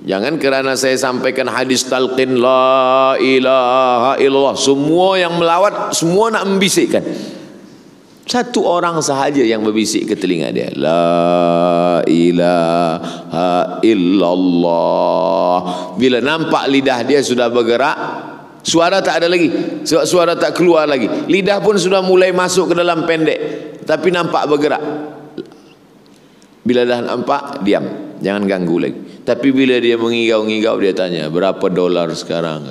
Jangan kerana saya sampaikan hadis talqin la ilaha illallah, semua yang melawat semua nak membisikkan. Satu orang sahaja yang berbisik ke telinga dia, la ilaha illallah. Bila nampak lidah dia sudah bergerak, suara tak ada lagi, suara tak keluar lagi, lidah pun sudah mulai masuk ke dalam pendek, tapi nampak bergerak. Bila dah nampak, diam, jangan ganggu lagi. Tapi bila dia mengigau-ngigau, dia tanya, berapa dolar sekarang?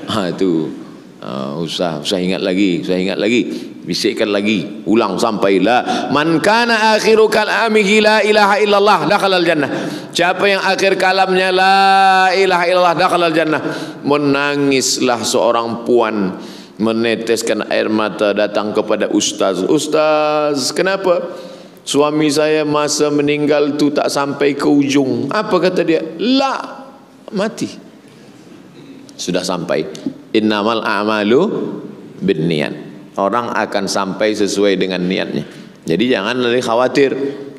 Itu usah ingat lagi, bisikkan lagi, ulang sampai la man kana akhiru kalamihi la ilaha illallah dakhalal jannah. Siapa yang akhir kalamnya la ilaha illallah dakhalal jannah. Menangislah seorang puan, meneteskan air mata, datang kepada ustaz. Ustaz, kenapa suami saya masa meninggal tu tak sampai ke ujung? Apa kata dia? La, mati. sudah sampai. Innamal a'malu binniyat. Orang akan sampai sesuai dengan niatnya. Jadi jangan lagi khawatir.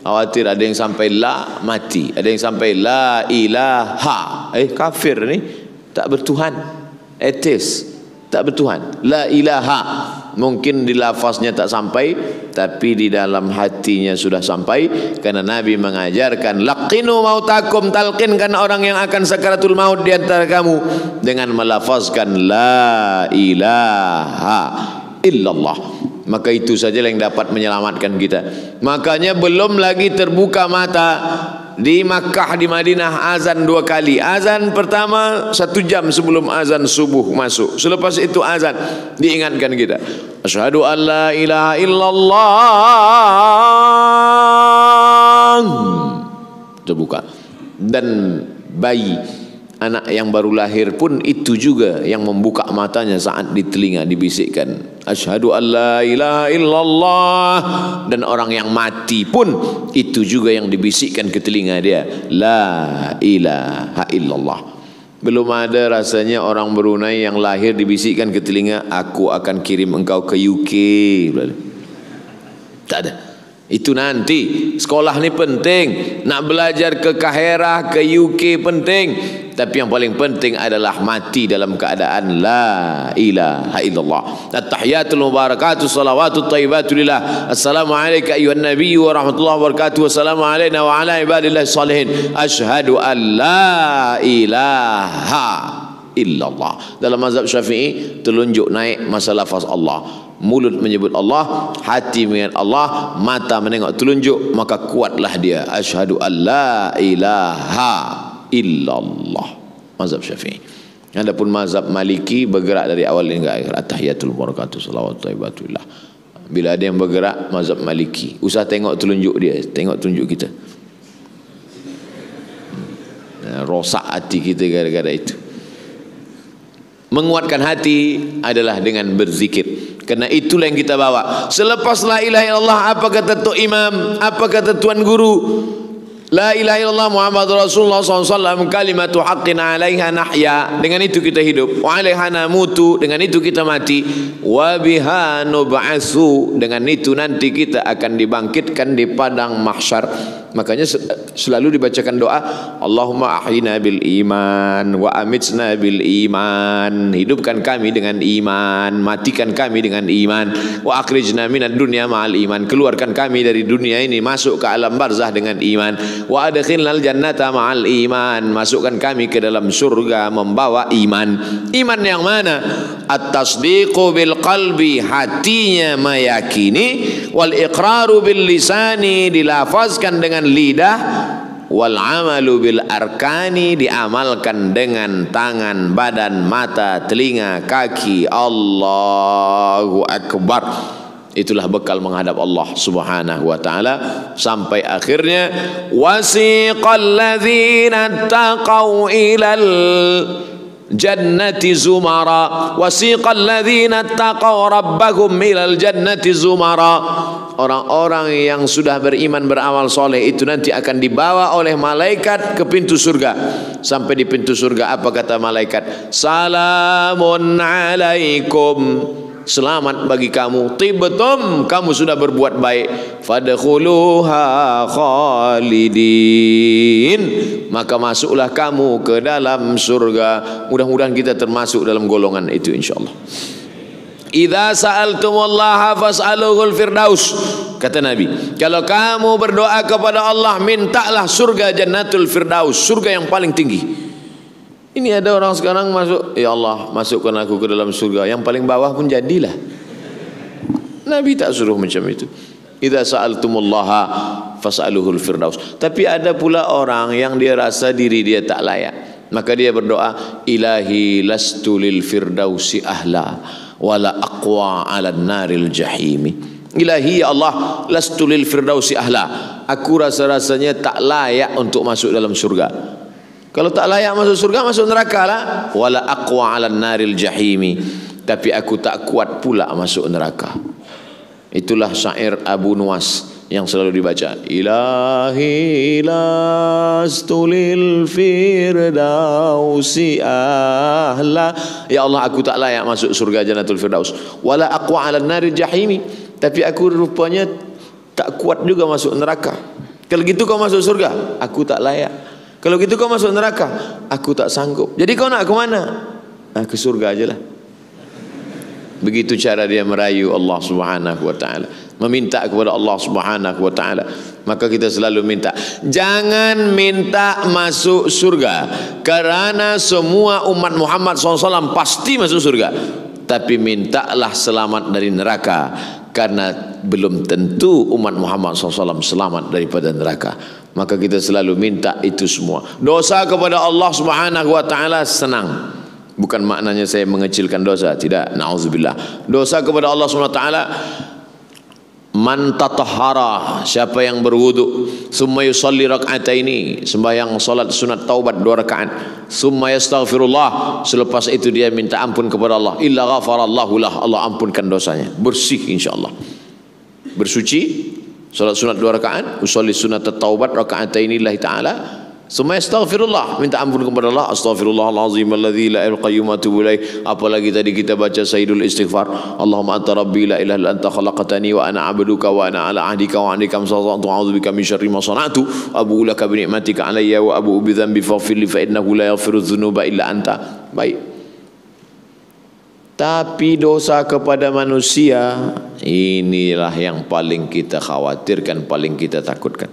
Khawatir ada yang sampai la mati, ada yang sampai la ilaha. Kafir ni, tak bertuhan. Atheist, tak bertuhan. La ilaha. Mungkin di lafaznya tak sampai, tapi di dalam hatinya sudah sampai. Karena Nabi mengajarkan, laqinu mautakum, talqinkan orang yang akan sakaratul maut di antara kamu dengan melafazkan la ilaha illallah. Maka itu saja yang dapat menyelamatkan kita. Makanya belum lagi terbuka mata. Di Makkah, di Madinah azan 2 kali. Azan pertama 1 jam sebelum azan subuh masuk. Selepas itu azan diingatkan kita, asyhadu an la ilaha illallah. Terbuka. Dan bayi, anak yang baru lahir pun itu juga yang membuka matanya saat di telinga dibisikkan asyhadu an la ilaha illallah. Dan orang yang mati pun itu juga yang dibisikkan ke telinga dia, la ilaha illallah. Belum ada rasanya orang Brunei yang lahir dibisikkan ke telinga, aku akan kirim engkau ke UK. Tak ada. Itu nanti. Sekolah ni penting, nak belajar ke Kahirah, ke UK penting, tapi yang paling penting adalah mati dalam keadaan la ilaha illallah. At-tahiyatul mubarakatuh salawatut thayyibatu lillah. Assalamualaikum ayuhan nabiy wa rahmatullahi wa barakatuh. Wassalamu alaina wa ala ibadillahi salihin. Asyhadu an la ilaha illallah. Dalam mazhab Syafi'i, telunjuk naik masa lafaz Allah. Mulut menyebut Allah, hati mengingat Allah, mata menengok telunjuk, maka kuatlah dia. Asyhadu an la ilaha illallah. Mazhab Syafi'i. Adapun mazhab Maliki bergerak dari awal hingga akhir. At-tahiyatul barakatuh salawatu thayyibatuillah. Bila ada yang bergerak, mazhab Maliki, usah tengok telunjuk dia, tengok telunjuk kita. Rosak hati kita gara-gara itu. Menguatkan hati adalah dengan berzikir. Karena itulah yang kita bawa. Selepas la ilaha illallah, apa kata Tok Imam, apa kata Tuan Guru? La ilaha illallah Muhammadur Rasulullah SAW, kalimatu haqqin alaiha nahya. Dengan itu kita hidup. Wa alaiha namutu. Dengan itu kita mati. Wa biha nub'atsu. Dengan itu nanti kita akan dibangkitkan di padang mahsyar. Makanya selalu dibacakan doa, Allahumma ahyina bil iman wa amitsna bil iman. Hidupkan kami dengan iman, matikan kami dengan iman. Wa akhrijna minad dunya ma'al iman. Keluarkan kami dari dunia ini, masuk ke alam barzah dengan iman. Wa adkhilnal jannata ma'al iman. Masukkan kami ke dalam surga membawa iman. Iman yang mana? At-tasdiqu bil qalbi, hatinya meyakini, wal iqraru bil lisani, dilafazkan dengan lidah, wal amalu bil arkani, diamalkan dengan tangan, badan, mata, telinga, kaki. Allahu akbar. Itulah bekal menghadap Allah Subhanahu wa taala sampai akhirnya wasiqal ladzina taqaw ilal jannati zumara. Wasiqal ladzina taqaw rabbahum ilal jannati zumara. Orang-orang yang sudah beriman, beramal soleh itu nanti akan dibawa oleh malaikat ke pintu surga. Sampai di pintu surga, apa kata malaikat? Salamun alaikum, selamat bagi kamu. Tibtum, kamu sudah berbuat baik. Fadkhuluha khalidin, maka masuklah kamu ke dalam surga. Mudah-mudahan kita termasuk dalam golongan itu insyaallah. Idza sa'altumullaha fas'aluhul firdaus. Kata Nabi, kalau kamu berdoa kepada Allah, mintalah surga jannatul firdaus, surga yang paling tinggi. Ini ada orang sekarang masuk, ya Allah, masukkan aku ke dalam surga. Yang paling bawah pun jadilah. Nabi tak suruh macam itu. Idza sa'altumullaha fas'aluhul firdaus. Tapi ada pula orang yang dia rasa diri dia tak layak, maka dia berdoa, ilahi lastu lil firdausi ahla wala aqwa 'alan naril jahimi. Ilahi, ya Allah, lastu lil firdausi ahla, aku rasa-rasanya tak layak untuk masuk dalam surga. Kalau tak layak masuk surga, masuk neraka lah. Wala aqwa 'alan naril jahimi, tapi aku tak kuat pula masuk neraka. Itulah syair Abu Nuwas yang selalu dibaca, ilahi lastulil firdausi ahla. Ya Allah, aku tak layak masuk surga Jannatul Firdaus. Wala aqwa 'alan nari jahimi, tapi aku rupanya tak kuat juga masuk neraka. Kalau gitu kau masuk surga, aku tak layak. Kalau gitu kau masuk neraka, aku tak sanggup. Jadi kau nak ke mana? Ke surga ajalah. Begitu cara dia merayu Allah Subhanahu wa taala, meminta kepada Allah Subhanahu wa taala. Maka kita selalu minta, jangan minta masuk surga karena semua umat Muhammad SAW pasti masuk surga, tapi mintalah selamat dari neraka karena belum tentu umat Muhammad SAW selamat daripada neraka. Maka kita selalu minta itu semua. Dosa kepada Allah Subhanahu wa taala senang. Bukan maknanya saya mengecilkan dosa, tidak, na'udzubillah. Dosa kepada Allah SWT, man tatahhara, siapa yang berwudu, summa yusalli rak'ataini, sembahyang salat sunat taubat 2 rakaat, summa yastaghfirullah, selepas itu dia minta ampun kepada Allah, illa ghafarallahu lah, Allah ampunkan dosanya, bersih insyaallah. Bersuci, salat sunat 2 rakaat, usolli sunat taubat rak'ataini lillahi ta'ala, summa astaghfirullah, minta ampun kepada Allah, astaghfirullahalazim alladzi la ilaha illa qayyum atubu ilaih. Apalagi tadi kita baca sayyidul istighfar, Allahumma anta rabbi la ilaha illa anta khalaqtani wa ana 'abduka wa ana 'ala 'ahdika wa 'ahdika masata'tu a'udzubika min syarri ma sana'tu abu'u laka bi ni'matika 'alayya wa abu'u bi dhanbi faghfir li fa innahu la yaghfiru dzunuba illa anta. Baik. Tapi dosa kepada manusia, inilah yang paling kita khawatirkan, paling kita takutkan.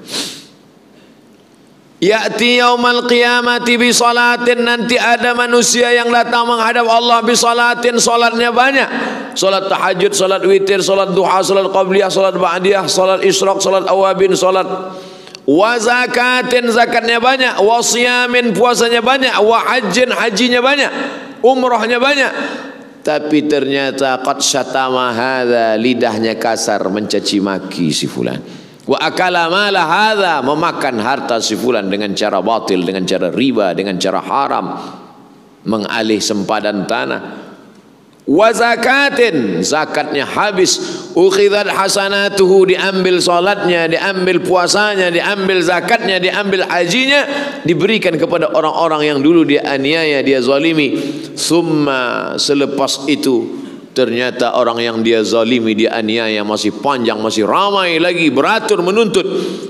Ya'ti yaumal qiyamati bi salatin, nanti ada manusia yang datang menghadap Allah bi salatin, salatnya banyak. Salat tahajud, salat witir, salat duha, salat qabliyah, salat ba'diyah, salat isyraq, salat awabin, salat wa zakatin, zakatnya banyak, wa siyamin, puasanya banyak, wa hajjin, hajinya banyak, umrahnya banyak. Tapi ternyata qad syatama hadza, lidahnya kasar mencaci maki si fulan. Wa akala mala hadza, memakan harta si fulan dengan cara batil, dengan cara riba, dengan cara haram, mengalih sempadan tanah. Wa zakatin, zakatnya habis, ukhidat hasanatuhu, diambil salatnya, diambil puasanya, diambil zakatnya, diambil hajinya, diberikan kepada orang-orang yang dulu dia aniaya, dia zalimi. Summa, selepas itu ternyata orang yang dia zalimi, dia aniaya masih panjang, masih ramai lagi, beratur menuntut.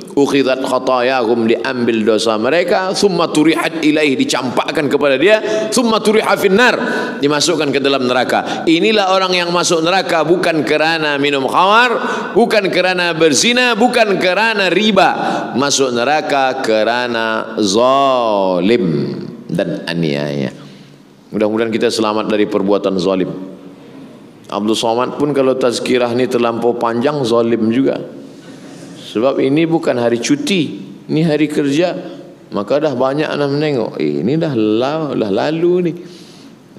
Ukhidat khatayahum, diambil dosa mereka. Summa turihat ilaih, dicampakkan kepada dia. Summa turiha finnar, dimasukkan ke dalam neraka. Inilah orang yang masuk neraka bukan kerana minum khamar, bukan kerana berzina, bukan kerana riba. Masuk neraka kerana zalim dan aniaya. Mudah-mudahan kita selamat dari perbuatan zalim. Abdul Somad pun kalau tazkirah ni terlampau panjang, zalim juga. Sebab ini bukan hari cuti, ini hari kerja. Maka dah banyak nak menengok, ini dah lalu ni.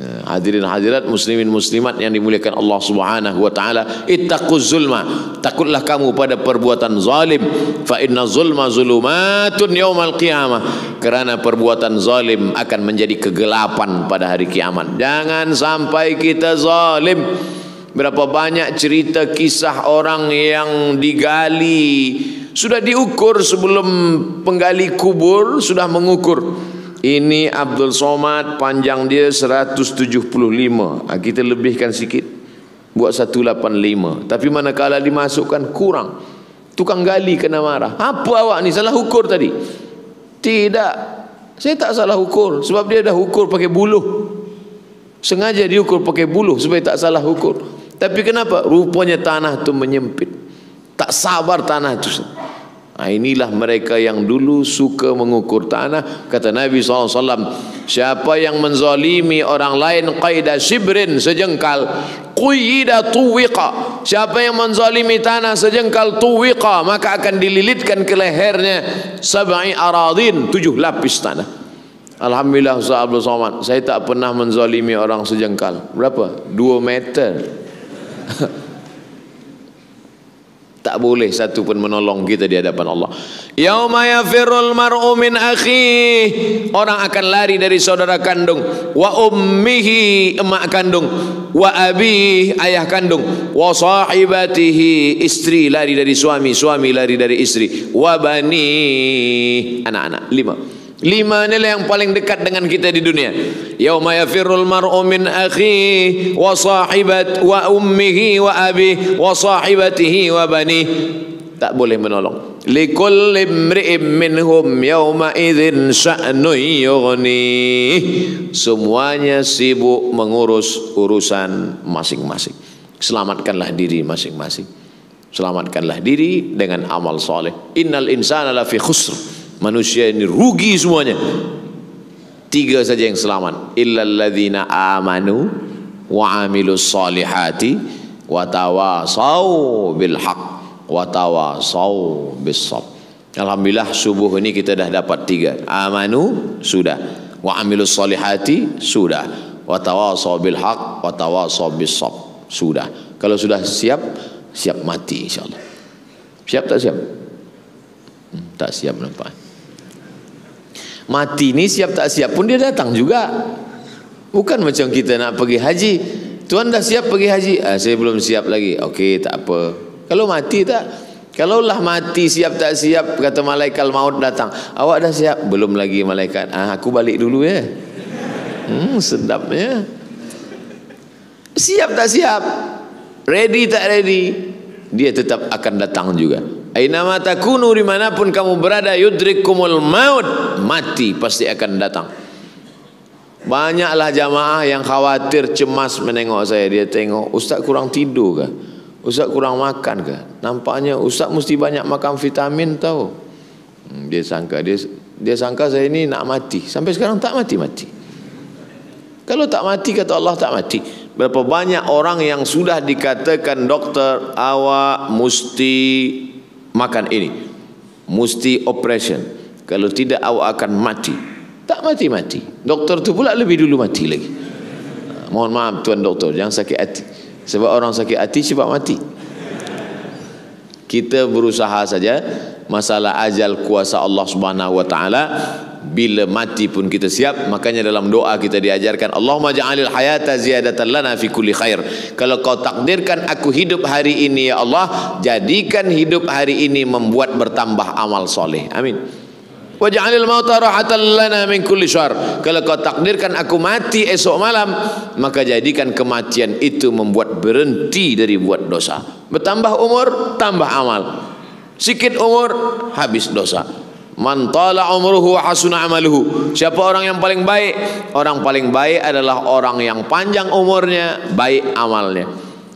Hadirin hadirat, muslimin muslimat yang dimuliakan Allah Subhanahu wa taala, ittaquz zulma, takutlah kamu pada perbuatan zalim. Fa inna zulma zulumatun yaumal qiyamah, kerana perbuatan zalim akan menjadi kegelapan pada hari kiamat. Jangan sampai kita zalim. Berapa banyak cerita kisah orang yang digali, sudah diukur sebelum penggali kubur, sudah mengukur. Ini Abdul Somad panjang dia 175. Kita lebihkan sikit, buat 185. Tapi manakala dimasukkan kurang, tukang gali kena marah. Apa awak ni salah ukur tadi? Tidak, saya tak salah ukur. Sebab dia dah ukur pakai buluh. Sengaja diukur pakai buluh supaya tak salah ukur. Tapi kenapa? Rupanya tanah itu menyempit. Tak sabar tanah itu. Inilah mereka yang dulu suka mengukur tanah. Kata Nabi SAW, siapa yang menzalimi orang lain qaida shibrin, sejengkal, quyida tuwiqa, siapa yang menzalimi tanah sejengkal tuwiqa, maka akan dililitkan ke lehernya 7 aradin, 7 lapis tanah. Alhamdulillah Ustaz Abdul Somad, saya tak pernah menzalimi orang sejengkal. Berapa? 2 meter. tak boleh satu pun menolong kita di hadapan Allah. Yauma yafirrul mar'u min akhihi, orang akan lari dari saudara kandung, wa ummihi, emak kandung, wa abihi, ayah kandung, wa sahibatihi, istri lari dari suami, suami lari dari istri, wa bani, anak-anak. 5 inilah yang paling dekat dengan kita di dunia. Yauma yafirrul mar'u min akhihi wa sahibat wa ummihi wa abihi wa sahibatihi wa bani. Tak boleh menolong. Likulli imri'in minhum yawma idzin sya'nun yughni. Semuanya sibuk mengurus urusan masing-masing. Selamatkanlah diri masing-masing. Selamatkanlah diri dengan amal soleh. Innal insana lafi khusr. Manusia ini rugi semuanya. 3 saja yang selamat. Illal ladzina amanu wa amilus solihati wa tawasau bil haq wa tawasau bis sabr. Alhamdulillah subuh ini kita dah dapat 3. Amanu sudah, wa amilus solihati sudah, wa tawasau bil haq wa tawasau bis sabr sudah. Kalau sudah siap, siap mati insyaallah. Siap tak siap? Tak siap nampak. Mati ni siap tak siap pun dia datang juga. Bukan macam kita nak pergi haji. Tuan dah siap pergi haji? Saya belum siap lagi. Okey, tak apa. Kalau mati tak? Kalaulah mati siap tak siap, kata malaikat maut datang. Awak dah siap? Belum lagi malaikat. Aku balik dulu ya. Sedapnya. Siap tak siap? Ready tak ready? Dia tetap akan datang juga. Ainama takunu, dimanapun kamu berada, yudrikumul maut, mati pasti akan datang. Banyaklah jamaah yang khawatir, cemas menengok saya. Dia tengok, ustaz kurang tidur ke? Ustaz kurang makan ke? Nampaknya ustaz mesti banyak makan vitamin tahu. Dia sangka saya ini nak mati. Sampai sekarang tak mati-mati. Kalau tak mati, kata Allah tak mati. Berapa banyak orang yang sudah dikatakan doktor, awak mesti makan ini, mesti operation, kalau tidak awak akan mati. Tak mati-mati. Doktor tu pula lebih dulu mati lagi. Mohon maaf tuan doktor, jangan sakit hati. Sebab orang sakit hati cepat mati. Kita berusaha saja. Masalah ajal kuasa Allah Subhanahu wa taala. Bila mati pun kita siap. Makanya dalam doa kita diajarkan, Allahumma ja'alil hayata ziyadatan lana fi kulli khair. Kalau kau takdirkan aku hidup hari ini ya Allah, jadikan hidup hari ini membuat bertambah amal soleh. Amin. Wa ja'alil mauta rahatan lana min kulli syarr. Kalau kau takdirkan aku mati esok malam, maka jadikan kematian itu membuat berhenti dari buat dosa. Bertambah umur, tambah amal. Sikit umur, habis dosa. Man tala umruhu wa hasuna amaluhu. Siapa orang yang paling baik? Orang paling baik adalah orang yang panjang umurnya, baik amalnya.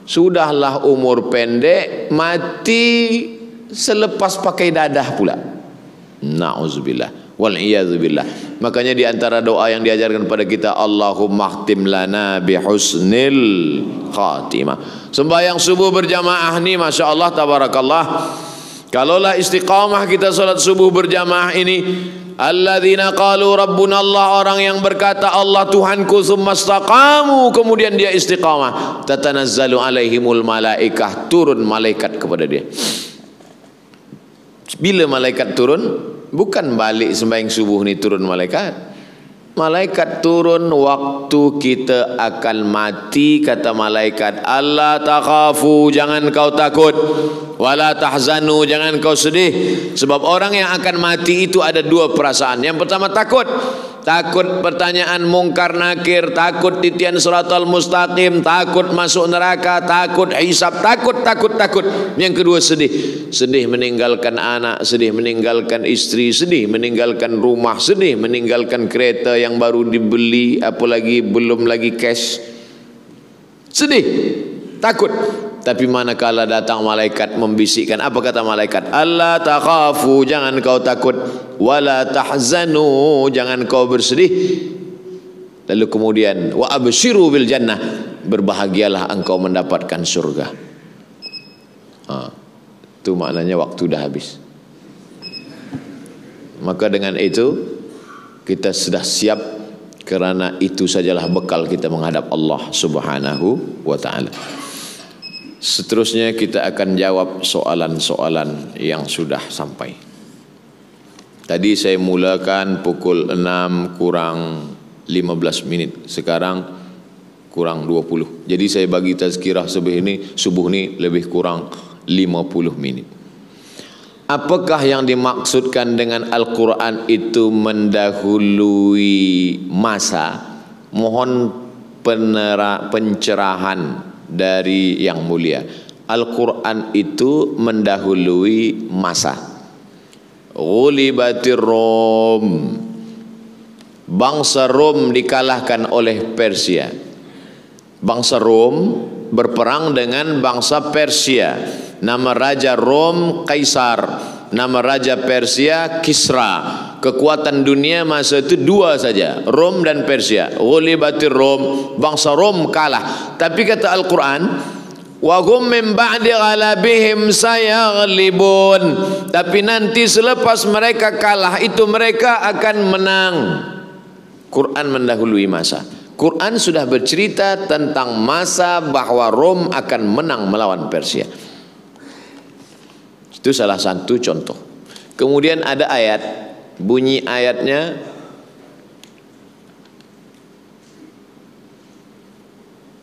Sudahlah umur pendek, mati selepas pakai dadah pula. Na'udzubillah wal iyadzubillah. Makanya di antara doa yang diajarkan pada kita, Allahumma khtim lana bihusnil khatimah. Sembahyang subuh berjamaah ni Masya Allah tabarakallah. Kalaulah istiqamah kita salat subuh berjamaah ini, alladzina qalu rabbuna Allah, orang yang berkata Allah Tuhanku, tsumma istaqamu, kemudian dia istiqamah, tatanazzalu alaihimul malaikah, turun malaikat kepada dia. Bila malaikat turun, bukan balik sembahyang subuh ni turun malaikat. Malaikat turun waktu kita akan mati. Kata malaikat, Allah takhafu, jangan kau takut, wala tahzanu, jangan kau sedih. Sebab orang yang akan mati itu ada 2 perasaan. Yang pertama takut. Takut pertanyaan mungkar nakir, takut titian siratal mustaqim, takut masuk neraka, takut hisab, takut. Yang kedua sedih. Sedih meninggalkan anak, sedih meninggalkan istri, sedih meninggalkan rumah, sedih meninggalkan kereta yang baru dibeli, apalagi belum lagi cash. Sedih, takut. Tapi manakala datang malaikat membisikkan, apa kata malaikat? Allah takhafu, jangan kau takut, wala tahzanu, jangan kau bersedih. Lalu kemudian wa abshiru bil jannah, berbahagialah engkau mendapatkan surga. Itu maknanya waktu dah habis. Maka dengan itu kita sudah siap, kerana itu sajalah bekal kita menghadap Allah Subhanahu wa taala. Seterusnya kita akan jawab soalan-soalan yang sudah sampai. Tadi saya mulakan pukul 6 kurang 15 menit. Sekarang kurang 20. Jadi saya bagi tazkirah subuh ini lebih kurang 50 menit. Apakah yang dimaksudkan dengan Al-Quran itu mendahului masa? Mohon pencerahan dari yang mulia. Al-Quran itu mendahului masa. Ghulibatir Rom, bangsa Rom dikalahkan oleh Persia. Bangsa Rom berperang dengan bangsa Persia. Nama raja Rom Kaisar, nama raja Persia Kisra. Kekuatan dunia masa itu dua saja, Rom dan Persia. Ghulibatir Rom, bangsa Rom kalah. Tapi kata Al-Quran, wa hum min ba'di ghalabihim sayaghlibun, tapi nanti selepas mereka kalah itu mereka akan menang. Quran mendahului masa. Quran sudah bercerita tentang masa bahwa Rom akan menang melawan Persia. Itu salah satu contoh. Kemudian ada ayat, bunyi ayatnya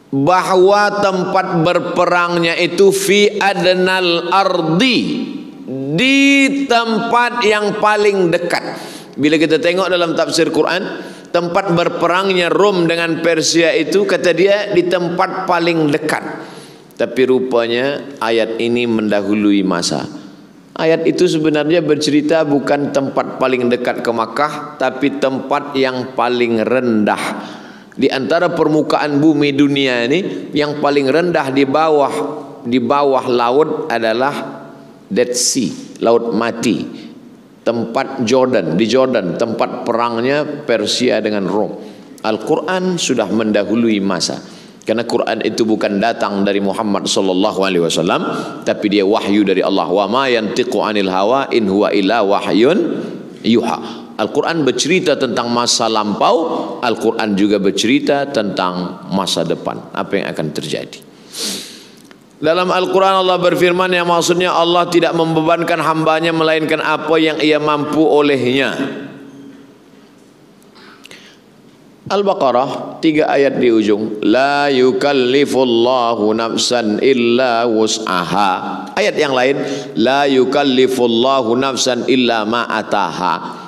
bahwa tempat berperangnya itu fi adnal ardi, di tempat yang paling dekat. Bila kita tengok dalam tafsir Quran, tempat berperangnya Rom dengan Persia itu kata dia di tempat paling dekat. Tapi rupanya ayat ini mendahului masa. Ayat itu sebenarnya bercerita bukan tempat paling dekat ke Makkah, tapi tempat yang paling rendah. Di antara permukaan bumi dunia ini, yang paling rendah di bawah laut adalah Dead Sea, Laut Mati. Tempat Jordan, di Jordan, tempat perangnya Persia dengan Rom. Al-Quran sudah mendahului masa. Karena Quran itu bukan datang dari Muhammad sallallahu alaihi wasallam, tapi dia wahyu dari Allah. Wa ma yantiqu anil hawa in huwa illa wahyun yuha. Al-Quran bercerita tentang masa lampau, Al-Quran juga bercerita tentang masa depan, apa yang akan terjadi. Dalam Al-Quran Allah berfirman yang maksudnya Allah tidak membebankan hambanya melainkan apa yang ia mampu olehnya. Al-Baqarah 3 ayat di ujung, la yukallifullahu nafsan illa wus'aha. Ayat yang lain, la yukallifullahu nafsan illa ma ataha.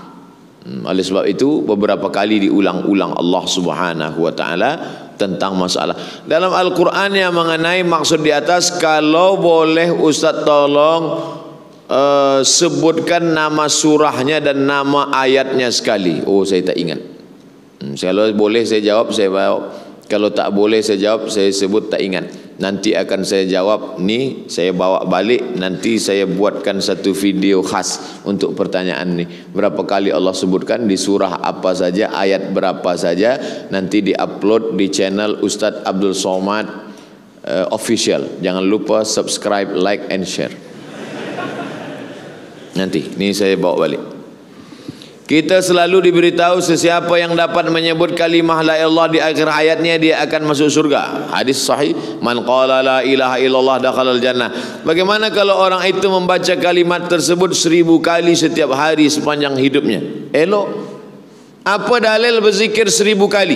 Oleh sebab itu beberapa kali diulang-ulang Allah Subhanahu wa taala tentang masalah. Dalam Al-Quran yang mengenai maksud di atas, kalau boleh Ustaz tolong sebutkan nama surahnya dan nama ayatnya sekali. Oh, saya tak ingat. Kalau boleh saya jawab, saya jawab. Kalau tak boleh saya jawab, saya sebut tak ingat. Nanti akan saya jawab ni, saya bawa balik. Nanti saya buatkan satu video khas untuk pertanyaan ni. Berapa kali Allah sebutkan di surah apa saja, ayat berapa saja. Nanti di-upload di channel Ustaz Abdul Somad Official. Jangan lupa subscribe, like and share. Nanti, ni saya bawa balik. Kita selalu diberitahu sesiapa yang dapat menyebut kalimah la ilallah di akhir hayatnya dia akan masuk surga. Hadis sahih, man qala la ilaha illallah dakhalal jannah. Bagaimana kalau orang itu membaca kalimat tersebut 1000 kali setiap hari sepanjang hidupnya? Elok. Apa dalil berzikir 1000 kali?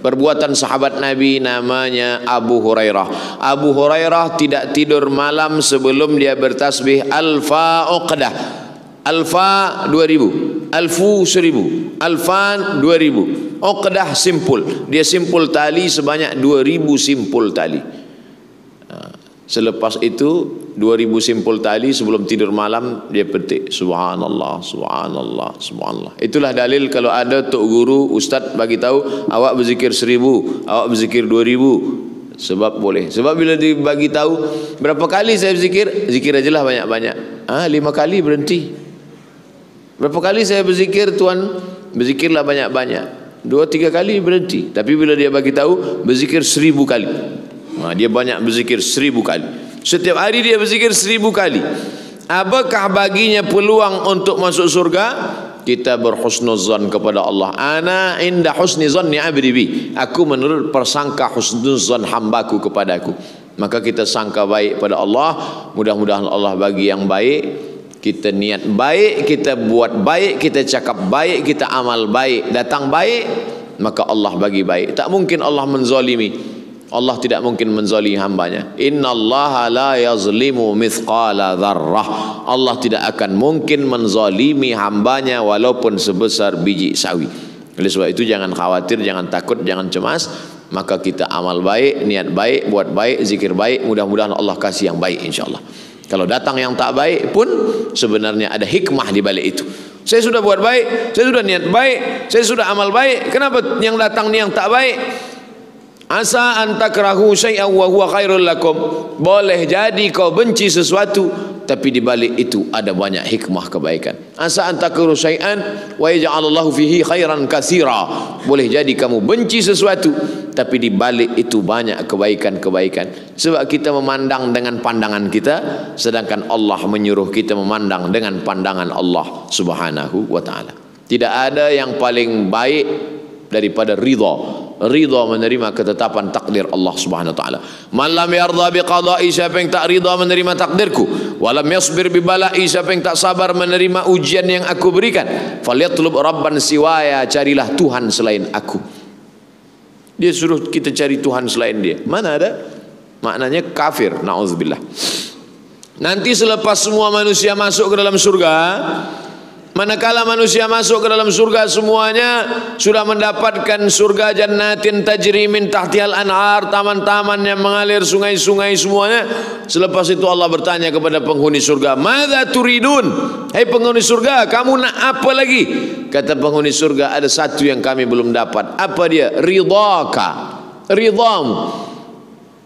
Perbuatan sahabat Nabi namanya Abu Hurairah. Abu Hurairah tidak tidur malam sebelum dia bertasbih alfa uqdah. Alfa 2000, alfu 1000, alfan 2000. Uqdah simpul. Dia simpul tali sebanyak 2000 simpul tali. Selepas itu 2000 simpul tali sebelum tidur malam dia petik subhanallah, subhanallah, subhanallah. Itulah dalil kalau ada tok guru, ustaz bagi tahu awak berzikir 1000, awak berzikir 2000. Sebab boleh. Sebab bila dibagi tahu berapa kali saya berzikir, zikir ajalah banyak-banyak. 5 kali berhenti. Berapa kali saya berzikir tuan? Berzikirlah banyak-banyak. 2-3 kali berhenti. Tapi bila dia bagi tahu berzikir 1000 kali. Dia banyak berzikir 1000 kali. Setiap hari dia berzikir 1000 kali. Apakah baginya peluang untuk masuk surga? Kita berhusnuzan kepada Allah. Ana inda husni zanni abdi bi. Aku menurut persangka husnuzan hambaku kepadaku. Maka kita sangka baik pada Allah, mudah-mudahan Allah bagi yang baik. Kita niat baik, kita buat baik, kita cakap baik, kita amal baik, datang baik, maka Allah bagi baik. Tak mungkin Allah menzalimi. Allah tidak mungkin menzalimi hambanya. Innallaha la yazlimu mithqala dzarrah. Allah tidak akan mungkin menzalimi hambanya walaupun sebesar biji sawi. Oleh sebab itu jangan khawatir, jangan takut, jangan cemas. Maka kita amal baik, niat baik, buat baik, zikir baik, mudah-mudahan Allah kasih yang baik insya-Allah. Kalau datang yang tak baik pun sebenarnya ada hikmah di balik itu. Saya sudah buat baik, saya sudah niat baik, saya sudah amal baik, kenapa yang datang ni yang tak baik? Asa an takrahu syai'an wa huwa khairul lakum. Boleh jadi kau benci sesuatu, tapi di balik itu ada banyak hikmah kebaikan. Asa an takrahu syai'an wa yaj'alallahu fihi khairan katsira. Boleh jadi kamu benci sesuatu, tapi di balik itu banyak kebaikan-kebaikan. Sebab kita memandang dengan pandangan kita, sedangkan Allah menyuruh kita memandang dengan pandangan Allah Subhanahu wa taala. Tidak ada yang paling baik daripada ridha. Ridha menerima ketetapan takdir Allah Subhanahu wa taala. Man lam yarda bi qada'i, siapa yang tak ridha menerima takdirku, walam yasbir bi bala'i, siapa yang tak sabar menerima ujian yang aku berikan, falyatlub rabban siwaya, carilah Tuhan selain aku. Dia suruh kita cari Tuhan selain dia. Mana ada? Maknanya kafir, na'udzubillah. Nanti selepas semua manusia masuk ke dalam surga, manakala manusia masuk ke dalam surga semuanya sudah mendapatkan surga jannatin tajri min tahtihal anhar, taman-taman yang mengalir, sungai-sungai semuanya. Selepas itu Allah bertanya kepada penghuni surga, "Madza turidun?" Hai penghuni surga, kamu nak apa lagi? Kata penghuni surga, ada satu yang kami belum dapat. Apa dia? Ridhaka, ridhamu.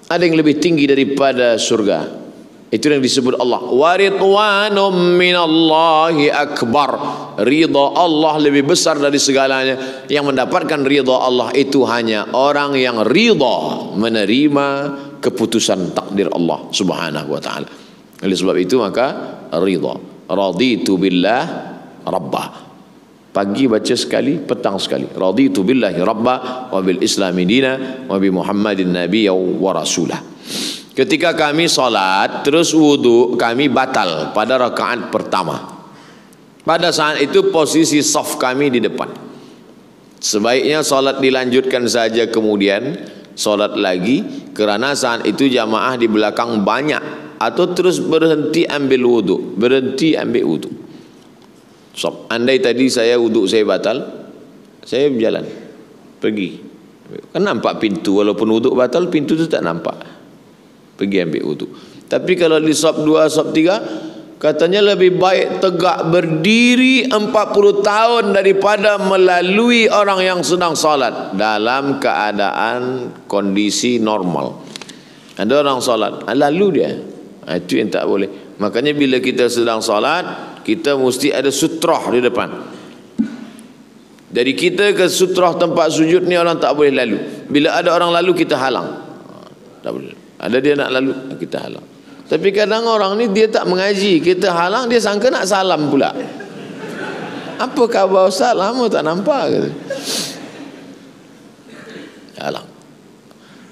Ada yang lebih tinggi daripada surga. Itu yang disebut Allah. Waridwanum minallahi akbar. Ridha Allah lebih besar dari segalanya. Yang mendapatkan ridha Allah itu hanya orang yang ridha menerima keputusan takdir Allah Subhanahu wa taala. Oleh sebab itu maka ridha. Raditu billah rabbah. Pagi baca sekali, petang sekali. Raditu billahi rabbah wa bil islami dina wa bi Muhammadin nabiyya wa rasulah. Ketika kami salat terus wudu, kami batal pada rakaat pertama. Pada saat itu posisi saf kami di depan. Sebaiknya salat dilanjutkan saja kemudian salat lagi, kerana saat itu jamaah di belakang banyak, atau terus berhenti ambil wudu, berhenti ambil wudu. So, andai tadi saya wudu saya batal, saya berjalan pergi. Kan nampak pintu, walaupun wudu batal pintu itu tak nampak. Pergi ambil wudu. Tapi kalau di saf 2, saf 3, katanya lebih baik tegak berdiri 40 tahun daripada melalui orang yang sedang salat dalam keadaan kondisi normal. Ada orang salat, lalu dia. Itu yang tak boleh. Makanya bila kita sedang salat, kita mesti ada sutrah di depan. Dari kita ke sutrah tempat sujud ni orang tak boleh lalu. Bila ada orang lalu kita halang. Tak boleh. Ada dia nak lalu, kita halang. Tapi kadang orang ni dia tak mengaji, kita halang, dia sangka nak salam pula. Apa khabar Ustaz? Lama tak nampak kata. Halang.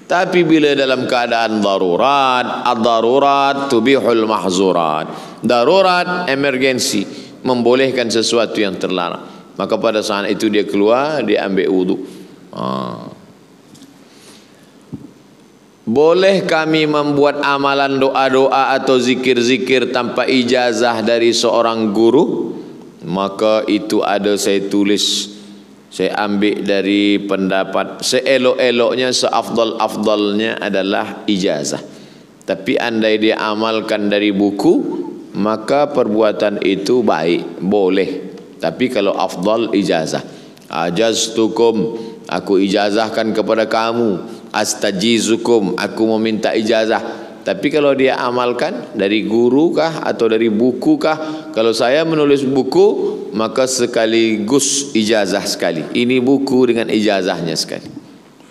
Tapi bila dalam keadaan darurat, ad-darurat tubihul mahzurat. Darurat, emergensi, membolehkan sesuatu yang terlarang. Maka pada saat itu dia keluar, dia ambil wudu. Boleh kami membuat amalan doa-doa atau zikir-zikir tanpa ijazah dari seorang guru? Maka itu ada saya tulis, saya ambil dari pendapat seelok-eloknya, seafdal-afdalnya adalah ijazah. Tapi andai dia amalkan dari buku, maka perbuatan itu baik, boleh. Tapi kalau afdal ijazah. Ajaztukum, aku ijazahkan kepada kamu. Astajizukum, aku meminta ijazah. Tapi kalau dia amalkan dari guru kah atau dari buku kah? Kalau saya menulis buku, maka sekaligus ijazah sekali. Ini buku dengan ijazahnya sekali.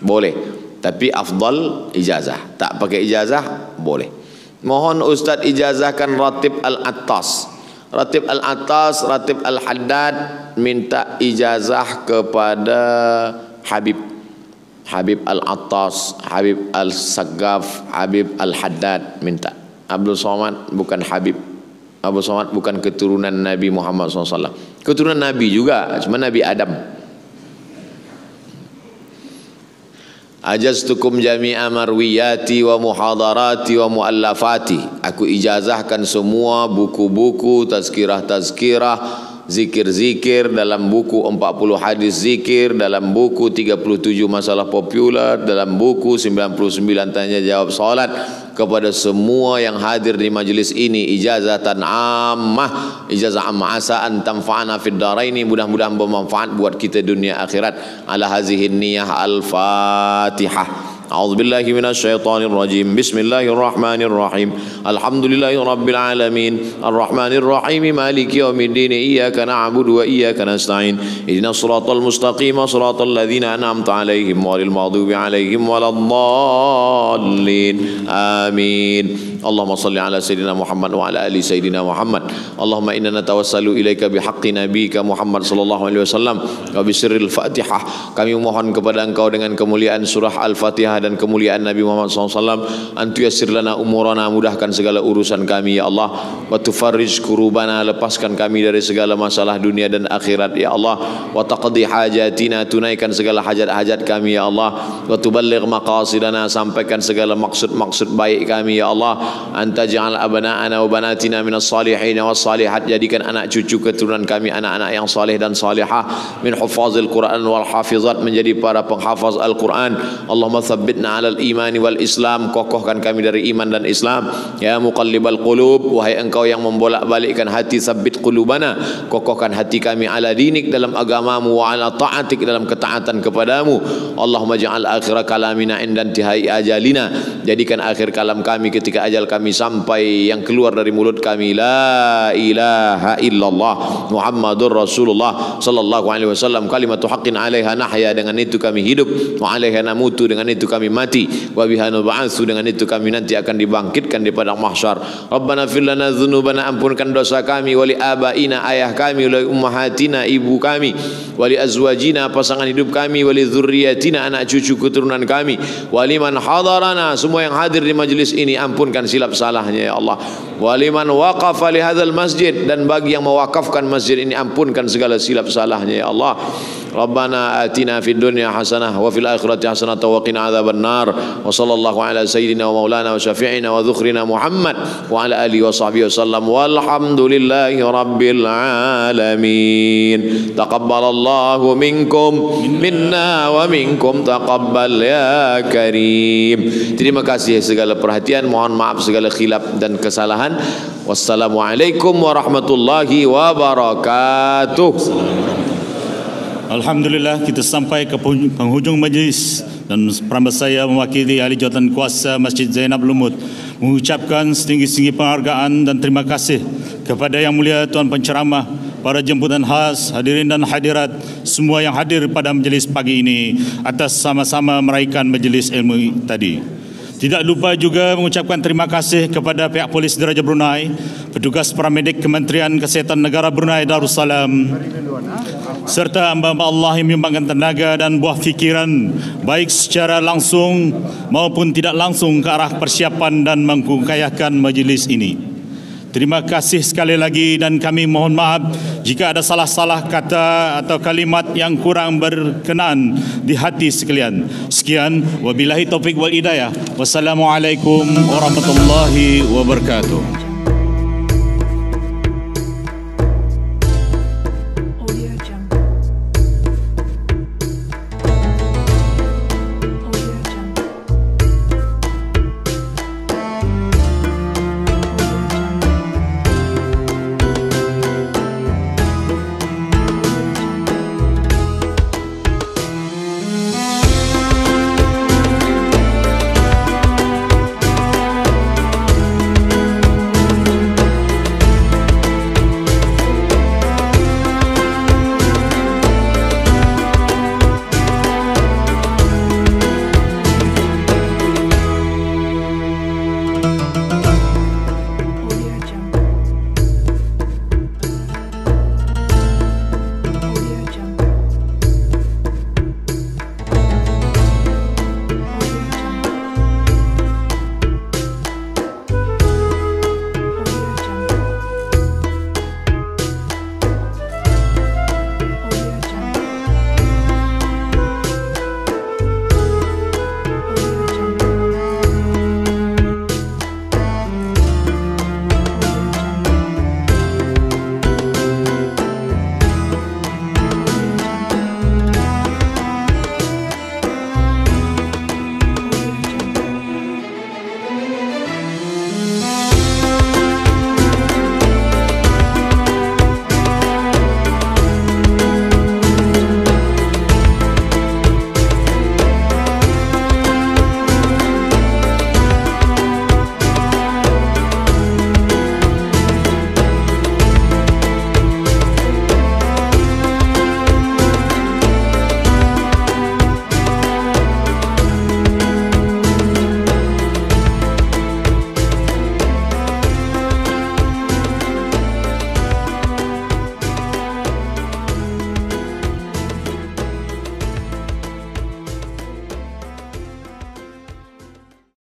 Boleh. Tapi afdal ijazah. Tak pakai ijazah, boleh. Mohon Ustaz ijazahkan Ratib Al-Attas. Ratib Al-Attas, Ratib Al-Haddad minta ijazah kepada Habib. Habib Al-Attas, Habib Al-Saggaf, Habib Al-Haddad minta. Abdul Somad bukan Habib. Abdul Somad bukan keturunan Nabi Muhammad SAW. Keturunan Nabi juga, cuma Nabi Adam. Ajaztukum jami'a marwiyati wa muhadarati wa muallafati. Aku ijazahkan semua buku-buku, tazkirah-tazkirah, zikir-zikir dalam buku 40 hadis zikir, dalam buku 37 masalah popular, dalam buku 99 tanya jawab salat kepada semua yang hadir di majlis ini. Ijazatan ammah, ijazah ammah, asa an tanfa'ana fid daraini, mudah-mudahan bermanfaat buat kita dunia akhirat. Ala hazihin niyah. Al-Fatihah. أعوذ بالله من الشيطان الرجيم بسم الله الرحمن الرحيم الحمد لله رب العالمين الرحمن الرحيم مالك يوم الدين إياك نعبد وإياك نستعين اهدنا الصراط المستقيم صراط الذين أنعمت عليهم غير المغضوب عليهم ولا الضالين آمين اللهم صل على سيدنا محمد وعلى آل سيدنا محمد اللهم إنا نتوسل إليك بحق نبيك محمد صلى الله عليه وسلم وبسر الفاتحة. Kami mohon kepada Engkau dengan kemuliaan surah Al-Fatihah dan kemuliaan Nabi Muhammad SAW, antu yassir lana umurana, mudahkan segala urusan kami ya Allah, wa tufarrij kurubana, lepaskan kami dari segala masalah dunia dan akhirat ya Allah, wa taqdi hajatina, tunaikan segala hajat-hajat kami ya Allah, wa tuballigh maqasidana, sampaikan segala maksud-maksud baik kami ya Allah, anta ja'al abna'ana wa banatina minas salihin was salihat, jadikan anak cucu keturunan kami anak-anak yang saleh dan salihah, min hufazil Quran wal hafizat, menjadi para penghafaz Al-Quran. Allahumma thabbitna alal imani wal Islam, kokohkan kami dari iman dan Islam. Ya muqallibal qulub, wahai Engkau yang membolak-balikkan hati, tsabbit qulubana, kokohkan hati kami ala dinik, dalam agamamu, wa ala ta'atik, dalam ketaatan kepadamu. Allahumma ja'al akhir kalamina inda intihai ajalina, jadikan akhir kalam kami ketika ajal kami sampai, yang keluar dari mulut kami la ilaha illallah Muhammadur Rasulullah sallallahu alaihi wasallam, kalimatu haqqin 'alaiha nahya, dengan itu kami hidup, wa 'alaiha namutu, dengan itu kami mati, wa biha nub'atsu, dengan itu kami nanti akan dibangkitkan di padang mahsyar. Rabbana fir lana dzunubana, ampunkan dosa kami, wali abaina, ayah kami, wali ummahatina, ibu kami, wali azwajina, pasangan hidup kami, wali dzurriyyatina, anak cucu keturunan kami, wali man hadarana, semua yang hadir di majlis ini ampunkan silap salahnya ya Allah, wali man waqafa li hadzal masjid, dan bagi yang mewakafkan masjid ini ampunkan segala silap salahnya ya Allah. Rabbana atina fid dunya hasanah wa fil akhirati hasanah wa qina adzabannar, wa sallallahu ala sayyidina wa maulana wa syafi'ina wa dzukhrina Muhammad wa ala alihi wa sahbihi wasallam, walhamdulillahi rabbil alamin. Taqabbalallahu minkum minna wa minkum taqabbal ya karim. Terima kasih segala perhatian, mohon maaf segala khilaf dan kesalahan. Wassalamualaikum warahmatullahi wabarakatuh. Alhamdulillah, kita sampai ke penghujung majlis, dan perambah saya mewakili ahli jawatan kuasa Masjid Zainab Lumut mengucapkan setinggi-tinggi penghargaan dan terima kasih kepada Yang Mulia Tuan Penceramah, para jemputan khas, hadirin dan hadirat semua yang hadir pada majlis pagi ini atas sama-sama meraihkan majlis ilmu tadi. Tidak lupa juga mengucapkan terima kasih kepada pihak Polis Diraja Brunei, petugas paramedik Kementerian Kesihatan Negara Brunei Darussalam, serta hamba-hamba Allah yang menyumbangkan tenaga dan buah fikiran baik secara langsung maupun tidak langsung ke arah persiapan dan mengkayakan majlis ini. Terima kasih sekali lagi, dan kami mohon maaf jika ada salah-salah kata atau kalimat yang kurang berkenan di hati sekalian. Sekian, wabillahi taufik wal hidayah. Wassalamualaikum warahmatullahi wabarakatuh.